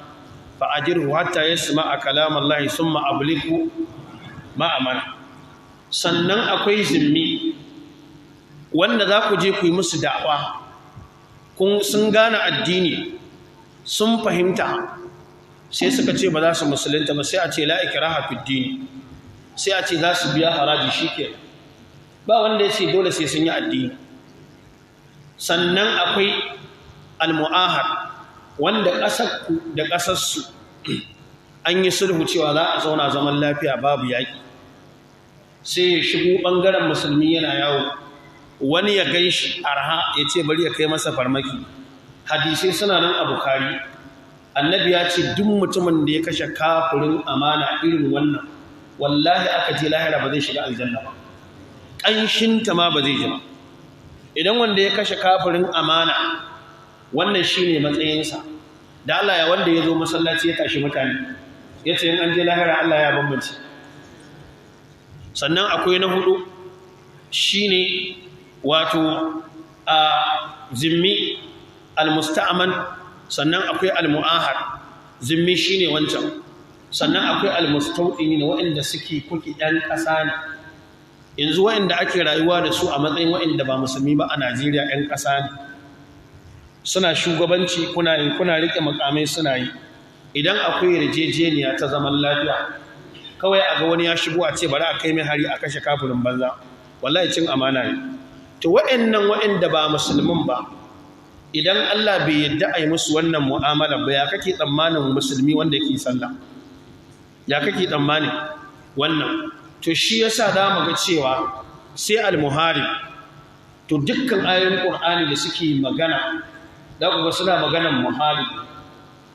fa ajirhu hatta yasma'a kalam Allah thumma ablighu ma'amana. sannan akwai zimmi wanda za ku je ku yi musu da'awa, sun gane addini sun fahimta, sai suka ce ba za su musulunta ba, sai a ce la ikraha fid din, sai a ce za su biya haraji shike, ba wanda ya ce dole sai sun yi addini. sannan akwai al-mu'ahad wanda ƙasarku da ƙasarsu an yi sulhu cewa za a zauna zaman lafiya babu yaƙi, sai ya shigo ɓangaren musulmi yana yawo, wani ya gan shi arha ya ce bari ya kai masa farmaki. hadisai suna nan a Bukhari, annabi ya ce duk mutumin da ya kashe kafirin amana irin wannan wallahi aka je lahira ba zai shiga aljanna ba, ƙanshinta ma ba zai ji ba. idan wanda ya kashe kafirin amana wannan shine matsayinsa, da Allah ya wanda ya zo masallaci ya tashi mutane ya ce in an je lahira Allah ya bambance. sannan akwai na 4 shine wato a zimmi al-musta'man, sannan akwai al-mu'ahad, zimmi shine wancan, sannan akwai al-mustawdinin waɗanda suke kuki ɗan ƙasa ne. yanzu waɗanda ake rayuwa da su a matsayin waɗanda ba musulmi ba a Najeriya ɗan ƙasa ne, suna shugabanci, kuna riƙe makamai suna yi. idan akwai yarjejeniya ta zaman lafiya, kawai a ga wani ya shigo a ce bari a kai mai hari a kashe kafirin banza, wallahi cin amana ne. to waɗanda ba musulmin ba, idan Allah bai yadda a yi musu wannan mu'amala ba, ya kake tsammanin musulmi wanda yake sallah, ya kake tsammanin wannan? to shi yasa za mu ga cewa sai al-muharib, to dukkan ayoyin Qur'ani da suke magana da kuma suna maganan muharib,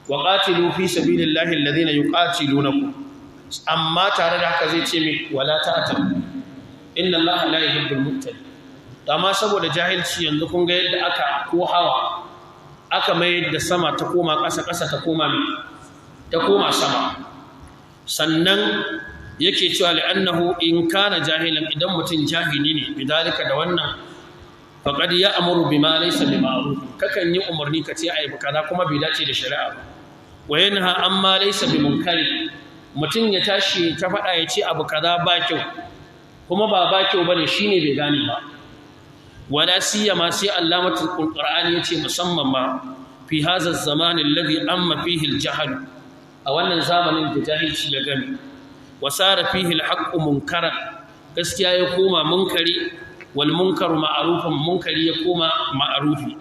wa qatilu fi sabilillahi alladhina yuqatilunakum, amma tare da haka zai ce mai wala ta'tam inna Allaha la yuhibbul muqtadin. amma saboda jahilci yanzu kun ga yadda aka ko hawa aka mai da sama ta koma ƙasa, ƙasa ta koma sama. sannan yake cewa li'annahu in kana jahilan, idan mutum jahili ne bidalika da wannan, faqad ya'muru bima laysa bima'ruf, kakan yi umarni ka ce ai kaza kuma bai dace da shari'a ba. wa yanha amma laysa bimunkari, mutum ya tashi ta faɗa ya ce abu kaza ba kyau kuma ba kyau bane, shine bai gane ba. wala siyama sai allamatul qur'ani yace musamman ma fi hadha az-zaman alladhi amma fihi al-jahl, a wannan zamanin da jahilci ya gani, wasara fihi al-haqqu munkaran, gaskiya ya koma munkari, wal munkaru ma'rufun, munkari ya koma ma'rufi.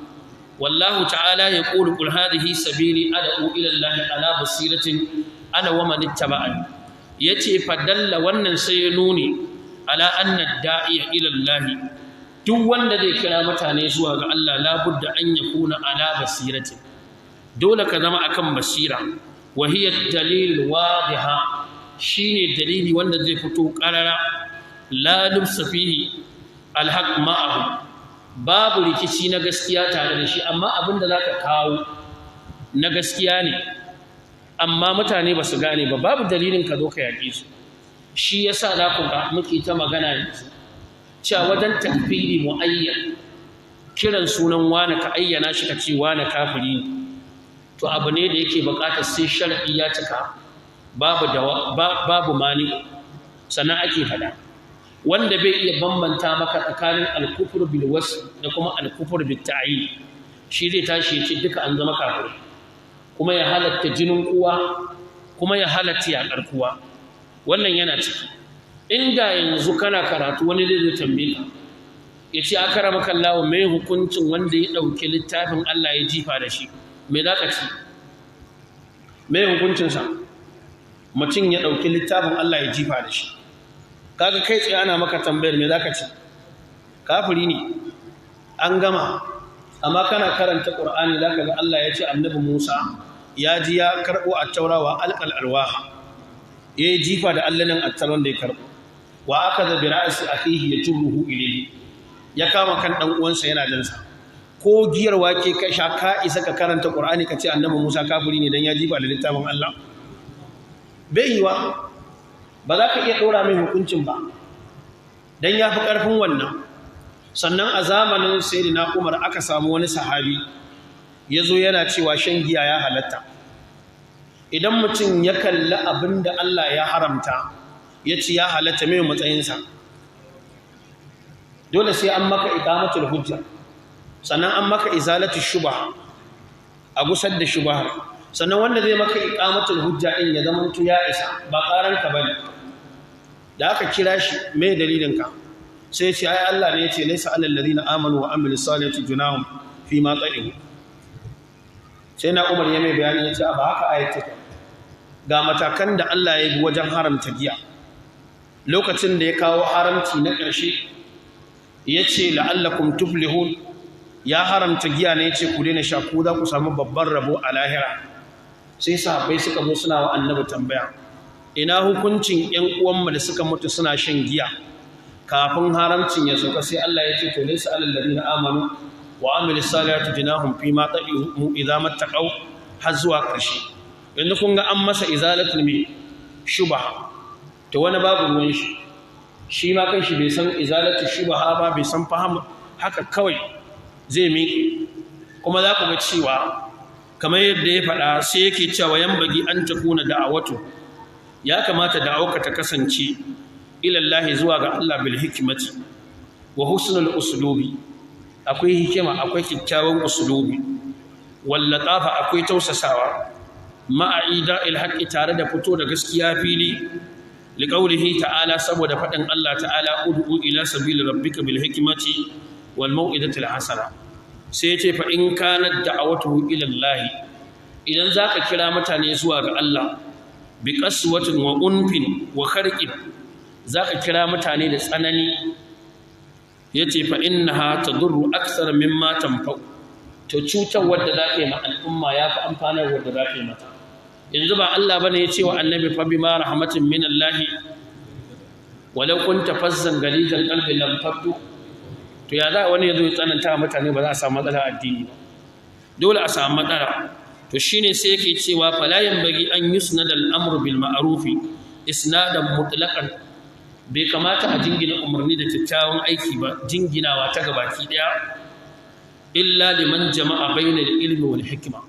wallahu ta'ala yaqulu qul hadhihi sabili ad'u ila allahi ala basiratin ana wa man ittaba'ani, yace fadalla wannan sai ya nuni ala anna da'iya ila allahi, duk wanda zai kira mutane zuwa ga Allah labudda an yakuna ala basiratin, dole ka zama akan basira. wa hiya dalil wadiha, shine dalili wanda zai fito qarara, la lubsa fihi alhaq ma'ahu, babu rikici na gaskiya tare da shi, amma abinda zaka kawo na gaskiya ne amma mutane ba su gane ba, babu dalilin ka zo ka yaƙe su. shi yasa za ku ga muke ta magana yanzu cewa wajen takfiri muayyan, kiran sunan wani ka ayyana shi ka ce wani kafiri ne, to abu ne da yake buƙatar sai shar'i ya cika, babu mani sannan ake faɗa. wanda bai iya bambanta maka tsakanin al-kufr bil wasf da kuma al-kufr bit ta'yin, shi zai tashi ya ce duka an zama kafiri, kuma ya halatta jinin uwa, kuma ya halatta yaƙar kuwa. wannan yana ciki. inda yanzu kana karatu wani zai tambaye ka ya ce akramaka Allah mai hukuncin wanda ya ɗauki littafin Allah ya jifa da shi, me za ka ci? mai hukuncinsa? mutum ya ɗauki littafin Allah ya jifa da shi kaga kai tsaye ana maka tambayar me zaka ce kafiri ne an gama amma kana karanta Qur'ani zaka ga Allah ya ce annabi Musa ya ji ya karbo at-taurawa alqal alwaha yayi jifa da allanin at-tauran da ya karbo wa akaza bi ra'si akhihi yajruhu ilayhi ya kama kan dan uwansa yana jansa ko giyar wake ka sha ka isa ka karanta Qur'ani ka ce annabi Musa kafiri ne dan ya jifa da littafin Allah bai yiwa ba za ka iya ɗora mai hukuncin ba don ya fi ƙarfin wannan sannan a zamanin sayyidina Umar aka samu wani sahabi ya zo yana cewa shan giya ya halatta idan mutum ya kalli abin da Allah ya haramta ya ci ya halatta mai matsayinsa dole sai an maka iqamatul hujja sannan an maka izalatul shubha a gusar da shubhar sannan wanda zai maka iqamatul hujja din ya zama ya isa ba karanka bane da aka kira shi me dalilin ka sai ya ce ai Allah ne ya ce laysa alal ladina amanu wa amilus salihati junahum fi ma ta'ibu sai na Umar ya mai bayani ya ce ba haka ayati ga matakan da Allah ya bi wajen haramta giya lokacin da ya kawo haramci na ƙarshe ya ce la'allakum tuflihun ya haramta giya ne ya ce ku daina sha ku za ku samu babban rabo a lahira sai sahabbai suka zo suna wa annabi tambaya ina hukuncin ƴan uwanmu da suka mutu suna shan giya kafin haramcin ya sauka sai Allah ya ce to laysa alal ladina amanu wa amilus salihati junahum fi ma ta'imu idza mattaqaw har zuwa ƙarshe yanzu kun ga an masa izalatul shubha to wani babu ruwan shi ma kanshi bai san izalatul shubha ba bai san fahim haka kawai zai miƙe kuma za ku ga cewa kamar yadda ya faɗa sai yake cewa yambagi an takuna da'awatu ya kamata da'awarka ta kasance ilallahi zuwa ga Allah bil hikmati wa husnul uslubi akwai hikima akwai kikkiawan uslubi wal latafa akwai tausasawa ma'ida il haqqi tare da fito da gaskiya fili liqaulihi ta'ala saboda faɗin Allah ta'ala ud'u ila sabili rabbika bil hikmati wal mau'izati al hasana sai yace fa in kanat da'awatuhu ila Allah idan zaka kira mutane zuwa ga Allah bi qaswatin wa unfin wa kharqin zaka kira mutane da tsanani yace fa innaha tadurru akthar mimma tanfa to cutar wadda zaka yi ma al'umma yafi amfanar wadda zaka yi mata yanzu ba Allah bane yace wa annabi fa bima rahmatin min Allah walau kunta fazzan galizal qalbi lam faddu to ya za wani yazo ya tsananta mutane ba za a samu matsala addini ba dole a samu matsala to shine sai yake cewa fala yanbaghi an yusnada al-amru bil ma'ruf isnadan mutlaqan bai kamata a jingina umarni da kyakkyawan aiki ba jinginawa ta gabaki daya illa liman jama'a bainal ilmi wal hikma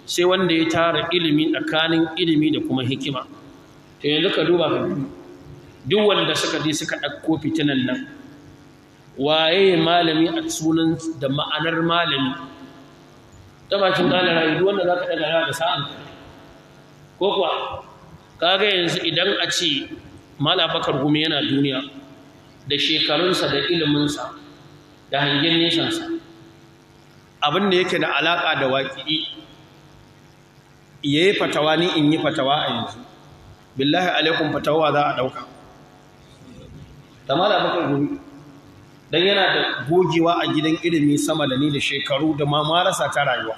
sai wanda ya tara ilimi tsakanin ilimi da kuma hikima to yanzu ka duba ka duk wanda suka je suka dauko fitinan nan waye malami a sunan da ma'anar malami ta bakin ƙalar rayu wanda za ka ɗaga da sa'an ko kuwa kaga yanzu idan a ce Malam Bakar Gumi yana duniya da shekarunsa da iliminsa da hangen nesansa abin da yake da alaƙa da waƙi ya yi fatawa ni in yi fatawa a yanzu billahi alaikum fatawa za a ɗauka da Malam Bakar Gumi dan yana da gogewa a gidan ilimi sama da ni da shekaru da ma marasa ta rayuwa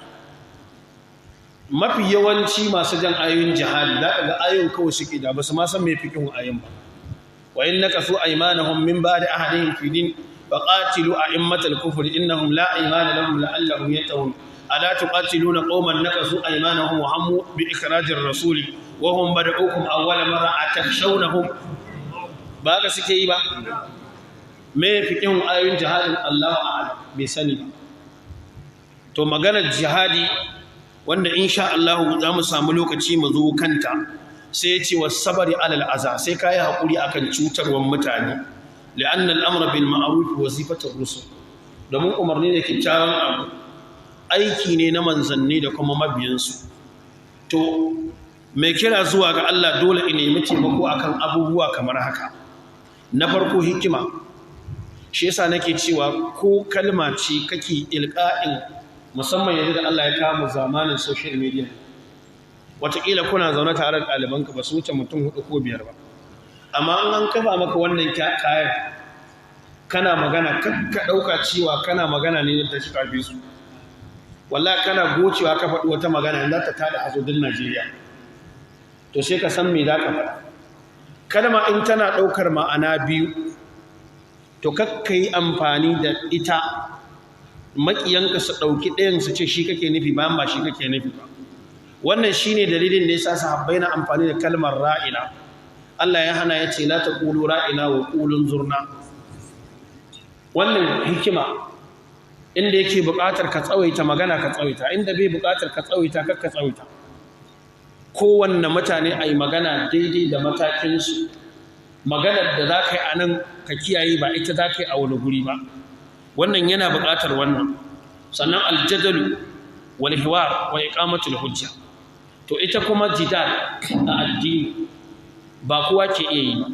mafi yawanci masu jan ayoyin jihadi za ka ga ayoyin kawai suke da ba su ma san me fikin ayoyin ba wa in nakasu aymanahum min ba'di ahadihim fi din fa qatilu a'immatal kufr innahum la aymana lahum la'allahum yatahun ala tuqatiluna qauman nakasu aymanahum wa hammu bi ikhrajir rasul wa hum bada'ukum awwala marra atakshawnahum ba ga suke yi ba me fikin ayoyin jihadin Allahu a'lam bai sani ba to maganar jihadi wanda insha Allah za mu samu lokaci mu zo kanta sai ya ce wasabari alal aza sai kai hakuri akan cutarwar mutane li'anna al-amra bil ma'ruf wazifatur rusul domin umarni da kyakkyawan abu aiki ne na manzanni da kuma mabiyansu to mai kira zuwa ga Allah dole ne nemi taimako akan abubuwa kamar haka na farko hikima shi yasa nake cewa ko kalma ce kake ilqa'in musamman yanzu da Allah ya kawo zamanin social media wataƙila kuna zaune tare da ɗalibanka ba su wuce mutum 4 ko 5 ba, amma an kafa maka wannan kayan kana magana ka ɗauka cewa kana magana ne da shi ƙarfi su, wallahi kana gocewa ka faɗi wata magana za ta tada hasudin Najeriya, to sai ka san me za ka faɗa. Kalma in tana ɗaukar ma'ana biyu, to kakka yi amfani da ita maƙiyanka su ɗauki ɗayan su ce shi kake nufi bayan ba shi kake nufi ba. Wannan shi ne dalilin da ya sa sahabbai na amfani da kalmar ra'ina. Allah ya hana ya ce la taqulu ra'ina wa qulu zurna. Wannan hikima inda yake buƙatar ka tsawaita magana ka tsawaita, inda bai buƙatar ka tsawaita kar ka tsawaita. Kowanne mutane a yi magana daidai da matakinsu, maganar da za ka yi a nan ka kiyaye ba ita za ka yi a wani guri ba, wannan yana buƙatar wannan. Sannan aljadalu wal hiwar wa iqamatul hujja, to ita kuma jidal a addini ba kowa ke iya yi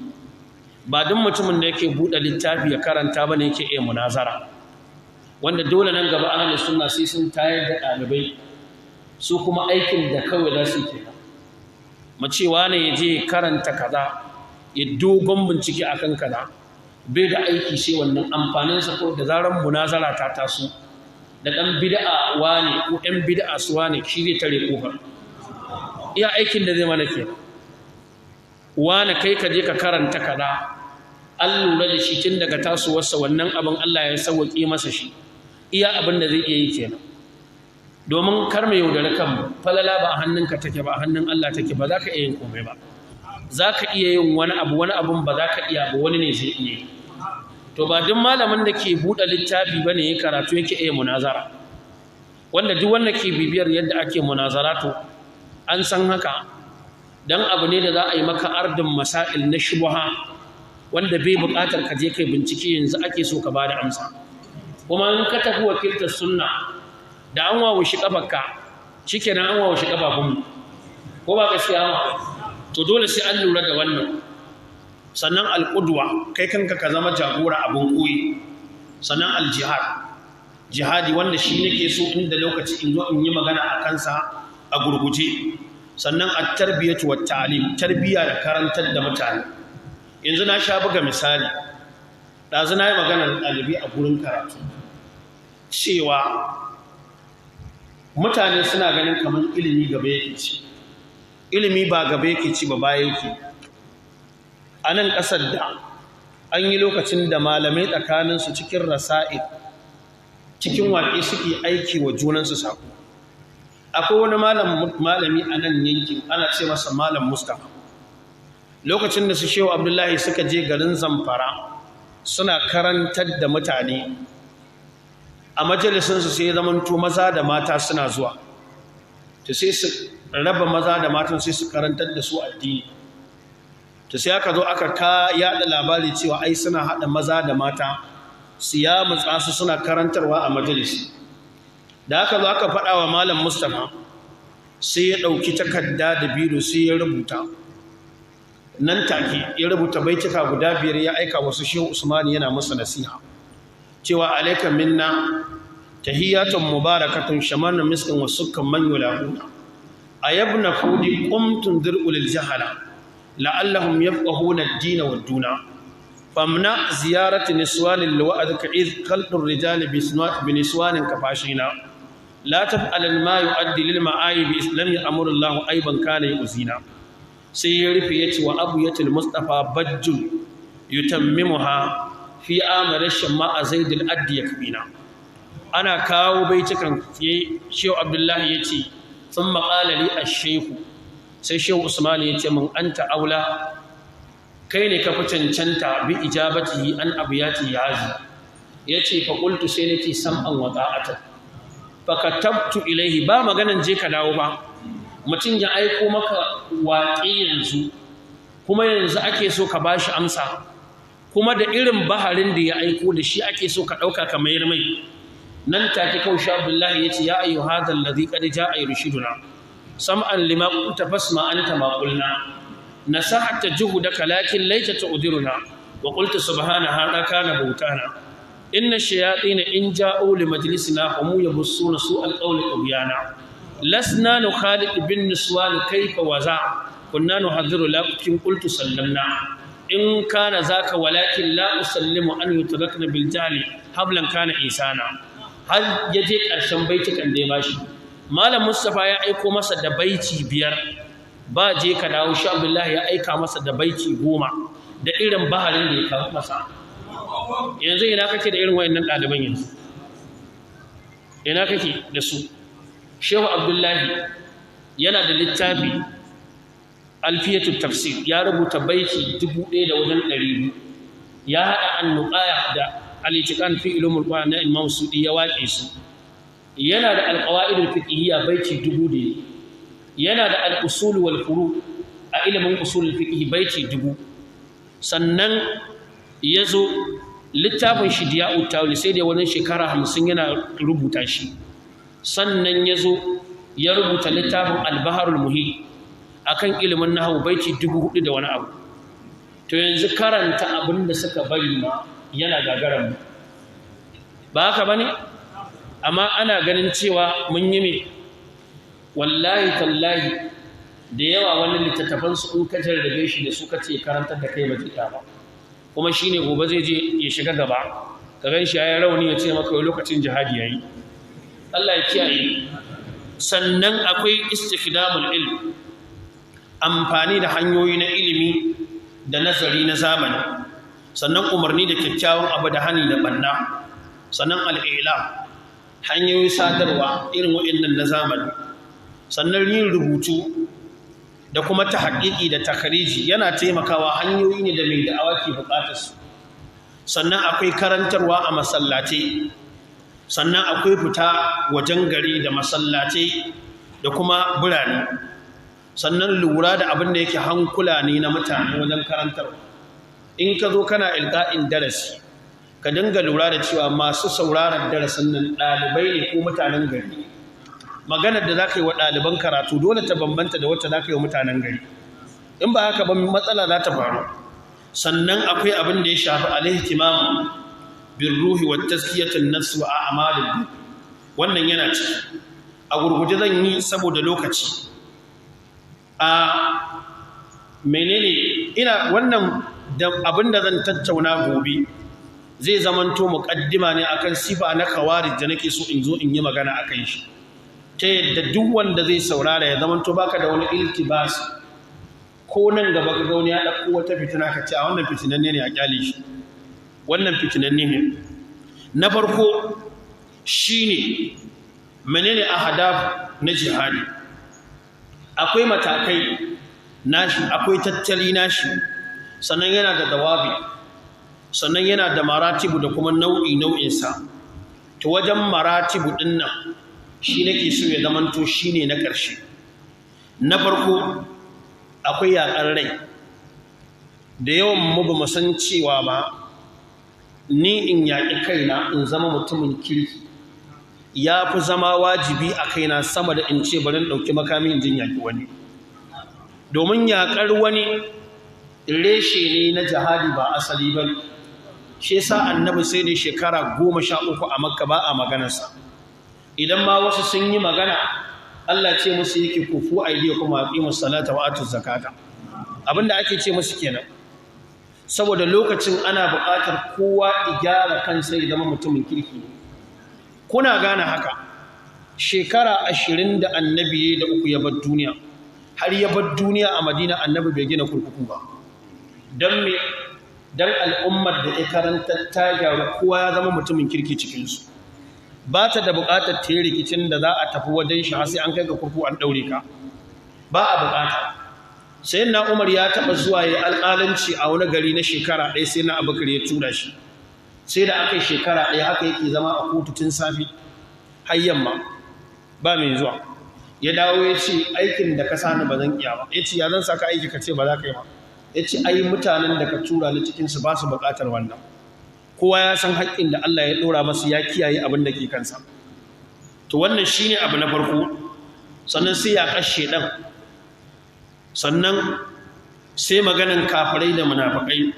ba duk mutumin da yake buɗe littafi ya karanta ba ne yake iya munazara, wanda dole nan gaba ahlus sunna sai sun tayar da ɗalibai su kuma aikin da kawai za su yi macewa ne ya je karanta kaza ya dogon bincike akan kaza bai da aiki sai wannan amfaninsa ko da zaran munazara ta taso da ɗan bid'a wane ko ɗan bid'a su wane shi zai tare kofar iya aikin da zai mana ke wane kai ka je ka karanta kaza an lura da shi tun daga tasowarsa wannan abin Allah ya sauwaƙe masa shi iya abin da zai iya yi kenan. Domin kar mai yaudare kanmu, falala ba a hannunka take ba a hannun Allah take, ba za ka iya yin komai ba. Za ka iya yin wani abun ba za ka iya ba, wani ne zai iya yi. To ba duk malamin da ke buɗe littafi ba ne ya karatu yake iya munazara, wanda duk wanda ke bibiyar yadda ake munazara to an san haka, dan abu ne da za a yi maka ardin masail na shubha wanda bai buƙatar ka je kai bincike yanzu ake so ka bada amsa. Kuma in ka tafi wakiltar sunna da an wawo shi kafarka shikenan an wawo shi kafafun ko ba gaskiya ba, to dole sai an lura da wannan. Sannan alqudwa, kai kanka ka zama jagora abun koyi. Sannan aljihad, jihadi wanda shi nake so inda lokaci in zo in yi magana a kansa a gurguje. Sannan at-tarbiyatu wat-ta'lim, tarbiya da karantar da mutane. Yanzu na sha buga misali, ɗazu na yi maganar ɗalibi a gurin karatu cewa mutane suna ganin kamar ilimi gaba yake ci, ilimi ba gaba yake ci ba baya yake. A nan ƙasar da an yi lokacin da malamai tsakaninsu cikin rasa'id cikin waƙe suke aiki wa junansu saƙo. Akwai wani malami a nan yankin ana ce masa Malam Mustapha. Lokacin da su Shehu Abdullahi suka je garin Zamfara suna karantar da mutane, a majalisinsu sai zamanto maza da mata suna zuwa, to sai su raba maza da matan sai su karantar da su addini. To sai aka zo aka yaɗa labari cewa ai suna haɗa maza da mata su yamutsa su suna karantarwa a majalisi. Da aka zo aka faɗa wa Malam Mustapha, sai ya ɗauki takarda da biro sai ya rubuta. Nan take ya rubuta baituka guda 5 ya aika wasu Shehu Usmani yana musu nasiha cewa alayka minna tahiyatun mubarakatun shamanna miskin wa sukkan man yulahuna ayabna fudi qumtum dir'ul jahala la'allahum yafqahuna ad-din wad-duna famna ziyarati niswanil wa'adka id khalqur rijali bi niswanin kafashina la taf'al ma yu'addi lil ma'ayib islam ya'muru Allahu ayban kana yuzina. Sai ya rufe ya ce wa abuyatul mustafa bajjun yutammimuha fi amarashin ma'a zaidul addi yakbina. Ana kawo baitukan Shehu Abdullahi ya ce sun maƙala li ash-shehu, sai Shehu Usman ya ce min anta aula, kai ne ka fi cancanta bi ijabatihi an abiyati yazi. Ya ce fa qultu sai nake sam'an wa ta'atan fa katabtu ilaihi, ba maganan je ka dawo ba, mutum ya aiko maka waƙe yanzu kuma yanzu ake so ka bashi amsa, kuma da irin baharin da ya aiko da shi ake so ka ɗauka ka mayar mai. Nan take kawai Shehu Abdullahi ya ce ya ayyu hadha alladhi qad ja'a yurshiduna sam'an lima qulta fasma anta ma qulna nasahata juhudaka lakin laita tu'diruna wa qulta subhana hadha kana bautana inna ash-shayatin in ja'u li majlisina hum yabussuna su'al qawli tubyana lasna nukhalid bin niswan kayfa waza kunna nuhadhiru lakin qultu sallamna in kana zaka walakin la usallimu an yutrakna bil jahli hablan kana insana har yaje karshen baitukan da ya bashi malam Mustafa ya aiko masa da baiti 5 ba je ka dawo sha Abdullahi ya aika masa da baiti 10 da irin baharin da ya kawo masa yanzu ina kake da irin wayannan ɗaliban yanzu ina kake da su Shehu Abdullahi yana da littafi Alfiyatu Tafsir ya rubuta baiti 1200 ya hada annuqaya da al-itiqan fi ulumul Qur'an na Imam Sudi ya waƙe su yana da al-qawaid al-fiqhiyya baiti 1000 yana da al-usul wal furu' a ilimin usul al-fiqh baiti 1000 sannan yazo littafin shi Diya'ut Tawil sai da wannan shekara 50 yana rubuta shi sannan yazo ya rubuta littafin Al-Baharul Muhit akan ilimin nahwu baiti 4000 da wani abu to yanzu karanta abin da suka bari ma yana gagaran mu ba haka bane amma ana ganin cewa mun yi me wallahi tallahi da yawa wani littattafan su in ka jarrabe shi da su kace karantar da kai ba zai ba kuma shine gobe zai je ya shiga gaba ka gan shi yayin rauni ya ce maka lokacin jihadi yayi Allah ya kiyaye sannan akwai istikdamul ilm amfani da hanyoyi na ilimi da nazari na zamani sannan umarni da kyakkyawan abu da hani da banna sannan al'ilam hanyoyin sadarwa irin waɗannan na zamani sannan yin rubutu da kuma ta haƙiƙi da takariji yana taimakawa hanyoyi ne da mai da'awa ke buƙatar su sannan akwai karantarwa a masallatai sannan akwai fita wajen gari da masallatai da kuma birane sannan lura da abin da yake hankula ne na mutane wajen karantarwa in ka zo kana ilqa'in darasi ka dinga lura da cewa masu sauraron darasin nan ɗalibai ne ko mutanen gari maganar da za ka yi wa ɗaliban karatu dole ta bambanta da wacce za ka yi wa mutanen gari in ba haka ba matsala za ta faru sannan akwai abin da ya shafi al-ihtimam bir ruhi wa tazkiyatun nafs wa a'malul wannan yana ciki a gurguje zan yi saboda lokaci a menene ina wannan da abin da zan tattauna gobe zai zamanto muqaddima ne akan sifa na khawarij da nake so in zo in yi magana akan shi ta yadda duk wanda zai saurara ya zamanto baka da wani iltibas ko nan gaba ka ga wani ya dauko wata fitina ka ce a wannan fitinanne ne a kyale shi wannan fitinanne ne na farko shine menene ahadaf na jihadi akwai matakai nashi akwai tattali nashi sannan yana da dawabi sannan yana da maratibu da kuma nau'insa to wajen maratibu din nan shi nake so ya zamanto shine na ƙarshe na farko akwai yaƙar rai da yawan mu ba mu san cewa ba ni in yaƙi kaina in zama mutumin kirki ya fi zama wajibi a kaina sama da in ce bari in ɗauki makami in jin yaƙi wani domin yaƙar wani reshe ne na jihadi ba asali ba shi yasa annabi sai da shekara 13 a makka ba a maganarsa idan ma wasu sun yi magana Allah ce musu yake kufu aidiyakum wa aqimus salata wa atuz zakata abinda ake ce musu kenan saboda lokacin ana buƙatar kowa igara kansa ya zama mutumin kirki kuna gane haka shekara 20 da annabi da uku ya bar duniya har ya bar duniya a Madina annabi bai gina kurkuku ba dan al'ummar da ya karanta ta gyaru kowa ya zama mutumin kirki cikin su ba ta da buƙatar ta yi rikicin da za a tafi wajen shi har sai an kai ga kurkuku an daure ka ba a buƙata sai na Umar ya taɓa zuwa ya alƙalanci a wani gari na shekara ɗaya sai na Abubakar ya tura shi sai da aka yi shekara ɗaya haka yake zama a kotu tun safi har yamma ba mai zuwa ya dawo ya ce aikin da ka sani ba zan iya ba ya ce ya zan saka aiki ka ce ba za ka yi ba ya ce ai mutanen da ka tura ni cikinsu ba su buƙatar wannan kowa ya san haƙƙin da Allah ya ɗora masa ya kiyaye abin da ke kansa to wannan shine abu na farko sannan sai ya kashe ɗan sannan sai maganan kafirai da munafikai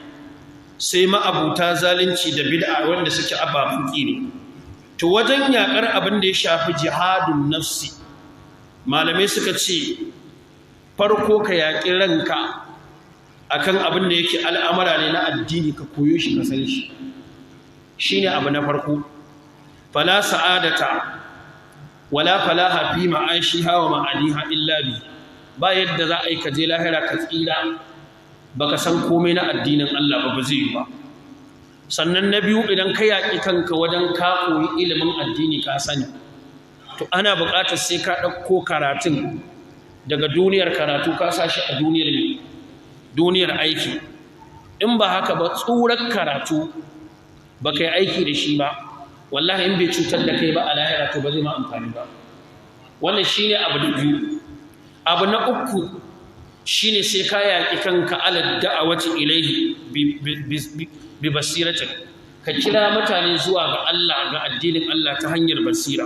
sai ma'abuta zalunci da bid'a wanda suke ababun ne to wajen yakar abin da ya shafi jihadun nafsi malamai suka ce farko ka yaƙi ranka akan abin da yake al'amara ne na addini ka koyo shi ka san shi shine abu na farko fala sa'adata wala falaha fi ma'ashiha wa ma'aliha illa bi ba yadda za a yi ka je lahira ka tsira baka san komai na addinin Allah ba zai yi ba sannan na biyu idan ka yaƙi kanka wajen ka koyi ilimin addini ka sani to ana buƙatar sai ka ɗauko karatun daga duniyar karatu ka sa shi a duniyar aiki in ba haka ba tsurar karatu ba kai aiki da shi ba wallahi in bai cutar da kai ba a lahira to ba zai ma amfani ba wannan shine abu da biyu abu na uku shine sai ka yaƙi kanka ala da'awati ilaihi bi basiratin ka kira mutane zuwa ga Allah ga addinin Allah ta hanyar basira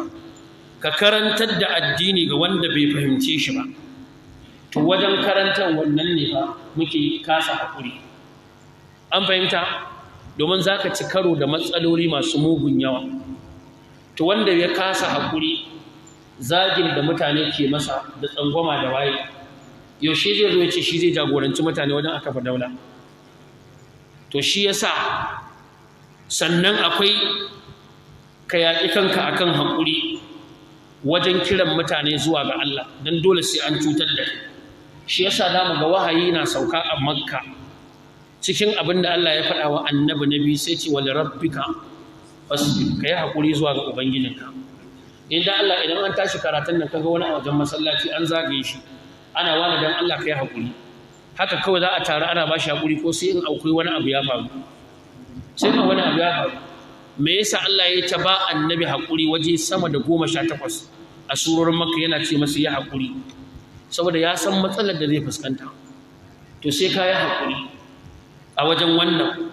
ka karantar da addini ga wanda bai fahimce shi ba to wajen karantar wannan ne fa muke kasa hakuri an fahimta domin zaka ci karo da matsaloli masu mugun yawa to wanda ya kasa hakuri zagin da mutane ke masa da tsangwama da waye yaushe zai zo ya ce shi zai jagoranci mutane wajen aka fa daula to shi yasa sannan akwai ka yaƙi kanka akan haƙuri wajen kiran mutane zuwa ga Allah don dole sai an cutar da kai shi yasa zamu ga wahayi na sauka a Makka cikin abin da Allah ya faɗa wa annabi nabi sai ce wal rabbika fasbir kai haƙuri zuwa ga ubangijinka idan Allah idan an tashi karatun nan kaga wani a wajen masallaci an zagaye shi ana wani dan Allah kai haƙuri haka kawai za a tare ana ba shi haƙuri ko sai in akwai wani abu ya faru sai in wani abu ya faru me yasa Allah ya ta ba annabi haƙuri waje sama da 18 a surorin Makka yana ce masa ya haƙuri saboda ya san matsalar da zai fuskanta to sai ka yi haƙuri a wajen wannan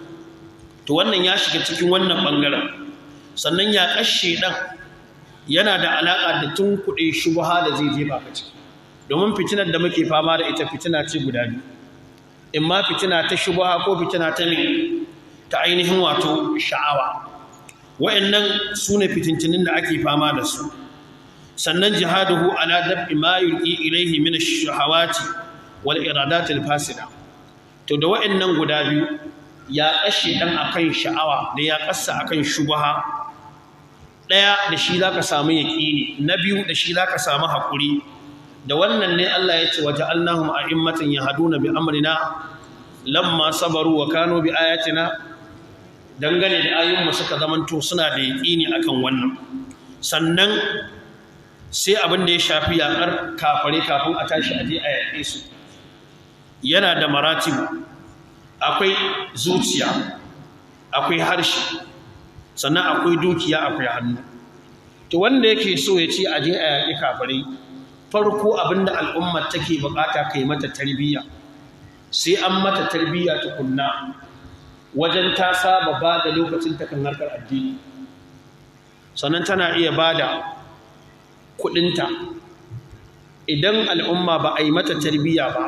to wannan ya shiga cikin wannan bangaren sannan ya kashe dan yana da alaka da tunkuɗe shubha da zai jefa ka ciki domin fitinar da muke fama da ita fitina ce guda biyu in ma fitina ta shubha ko fitina ta ta ainihin wato sha'awa wa'annan sune fitintinin da ake fama da su sannan jihaduhu ala dab'i ma yulqi ilayhi min ash-shahawati wal iradat al-fasida to da wa'annan guda biyu ya kashe dan akan sha'awa da ya kassa akan shubha daya da shi zaka samu yaqini na biyu da shi zaka samu hakuri da wannan ne Allah ya ce waja'alnahum a'immatan yahduna bi amrina lamma sabaru wa kanu bi ayatina dangane da ayoyinmu suka zamanto suna da yaqini akan wannan sannan sai abin da ya shafi yakar kafare kafin a tashi aje a yaƙe su yana da maratibu akwai zuciya akwai harshe sannan akwai dukiya akwai hannu to wanda yake so ya ce aje a yaƙi kafare farko abinda al'ummar take bukata kai mata tarbiyya sai an mata tarbiyya tukunna wajen ta saba ba da lokacin ta kan harkar addini sannan tana iya bada kudinta idan al'umma ba a yi mata tarbiyya ba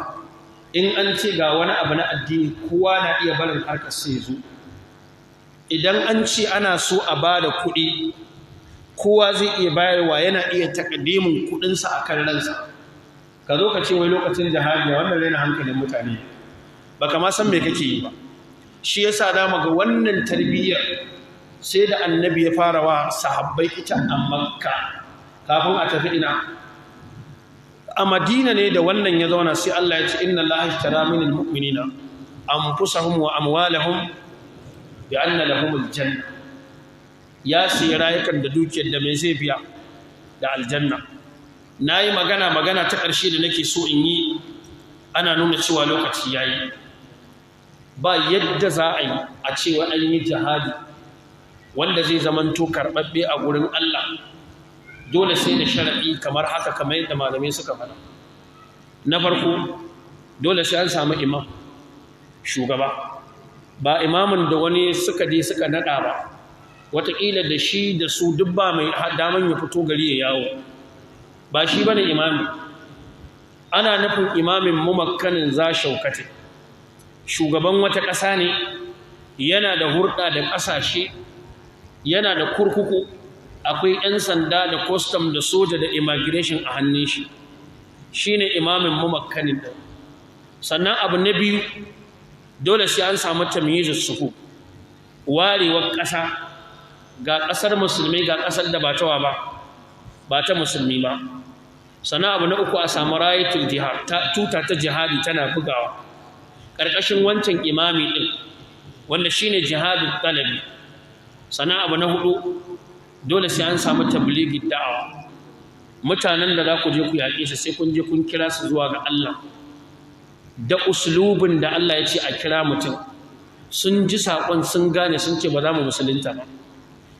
in an ce ga wani abu na addini kowa na iya barin harkar sai zo idan an ce ana so a bada kuɗi kowa zai iya bayarwa yana iya takaddimin kudinsa akan ransa ka zo ka ce wai lokacin jihadi wannan raina hankalin mutane baka ma san me kake yi ba shi yasa da ga wannan tarbiyyar sai da annabi ya fara wa sahabbai ita a Makka kafin a tafi ina a Madina ne da wannan ya zauna sai Allah ya ce inna Allaha ishtara minal mu'minina anfusahum wa amwalahum bi anna lahumul janna ya siya rayukan da dukiyar da mai zai biya da aljanna nayi magana ta ƙarshe da nake so in yi ana nuna cewa lokaci yayi ba yadda za a yi a cewa an yi jihadi wanda zai zamanto karɓaɓɓe a gurin Allah dole sai da sharaɗi kamar haka kamar yadda malamai suka faɗa na farko dole sai an samu imam shugaba ba imamin da wani suka je suka naɗa ba wataƙila da shi da su duk ba mai daman ya fito gari ya yawo ba shi bane imami ana nufin imamin mumakkanin za shaukate shugaban wata ƙasa ne yana da hurɗa da ƙasashe yana da kurkuku akwai 'yan sanda da custom da soja da immigration a hannun shi shine imamin mumakkanin din. Sannan abu na biyu dole sai an samu tamyizus sufu, warewar ƙasa, ga ƙasar musulmi ga ƙasar da ba ta musulmi ba. Sannan abu na uku a samu rayatul jihad, tuta ta jihadi tana bugawa ƙarƙashin wancan imami din wanda shine jihadul talabi. Sannan abu na hudu dole sai an samu tablighi da'awa, mutanen da za ku je ku yaƙe su sai kun je kun kira su zuwa ga Allah da uslubin da Allah ya ce a kira mutum, sun ji saƙon sun gane sun ce ba za mu musulunta ba,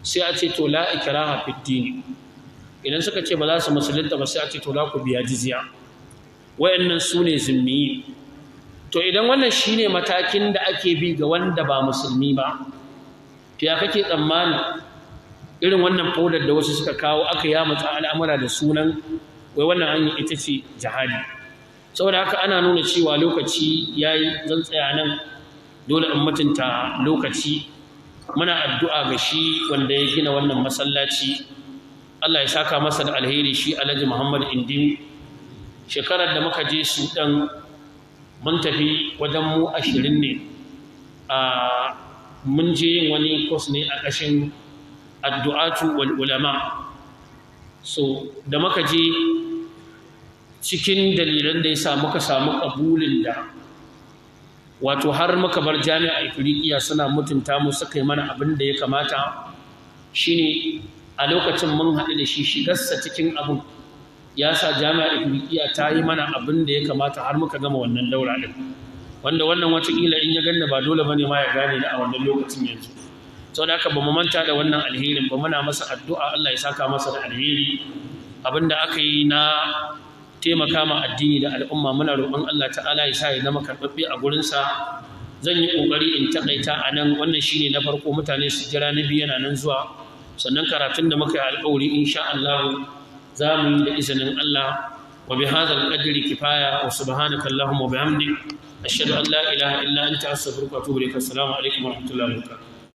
sai a ce to la ikraha fid din. Idan suka ce ba za su musulunta ba sai a ce to la ku biya jizya. Wayannan su ne zimmiyi. To idan wannan shine matakin da ake bi ga wanda ba musulmi ba, to ya kake tsammani irin wannan fodar da wasu suka kawo aka yamutsa al'amura da sunan wai wannan hanyar ita ce jihadi. Saboda haka ana nuna cewa lokaci yayi, zan tsaya nan, dole in mutunta lokaci. Muna addu'a ga shi wanda ya gina wannan masallaci, Allah ya saka masa da alheri, shi Alhaji Muhammad Indimi. Shekarar da muka je Sudan mun tafi wajen mu 20 ne, mun je yin wani course ne a ƙashin addu'atu wal ulama. So da muka je, cikin dalilan da ya sa muka samu ƙabulin da wato har muka bar jami'a Ifriqiya suna mutunta mu, suka yi mana abin da ya kamata, shine a lokacin mun haɗu da shi, shigarsa cikin abin ya sa jami'a Ifriqiya ta yi mana abin da ya kamata har muka gama wannan daura ɗin, wanda wannan watakila in ya ganna ba dole bane ma ya gane ni a wannan lokacin yanzu. Saboda haka ba mu manta da wannan alherin ba, muna masa addu'a Allah ya saka masa da alheri. Abinda aka yi na taimaka ma addini da al'umma muna roƙon Allah ta'ala ya sa ya zama karɓaɓɓe a gurinsa. Zan yi ƙoƙari in taƙaita a nan, wannan shine na farko, mutane su jira na biyu yana nan zuwa. Sannan karatun da muka yi alƙawari insha Allah za mu yi da izinin Allah. Wa bi hadzal qadri kifaya, wa subhanaka allahumma wa bihamdik ashhadu an la ilaha illa anta astaghfiruka wa atubu ilaik. Assalamu alaikum wa rahmatullahi wa barakatuh.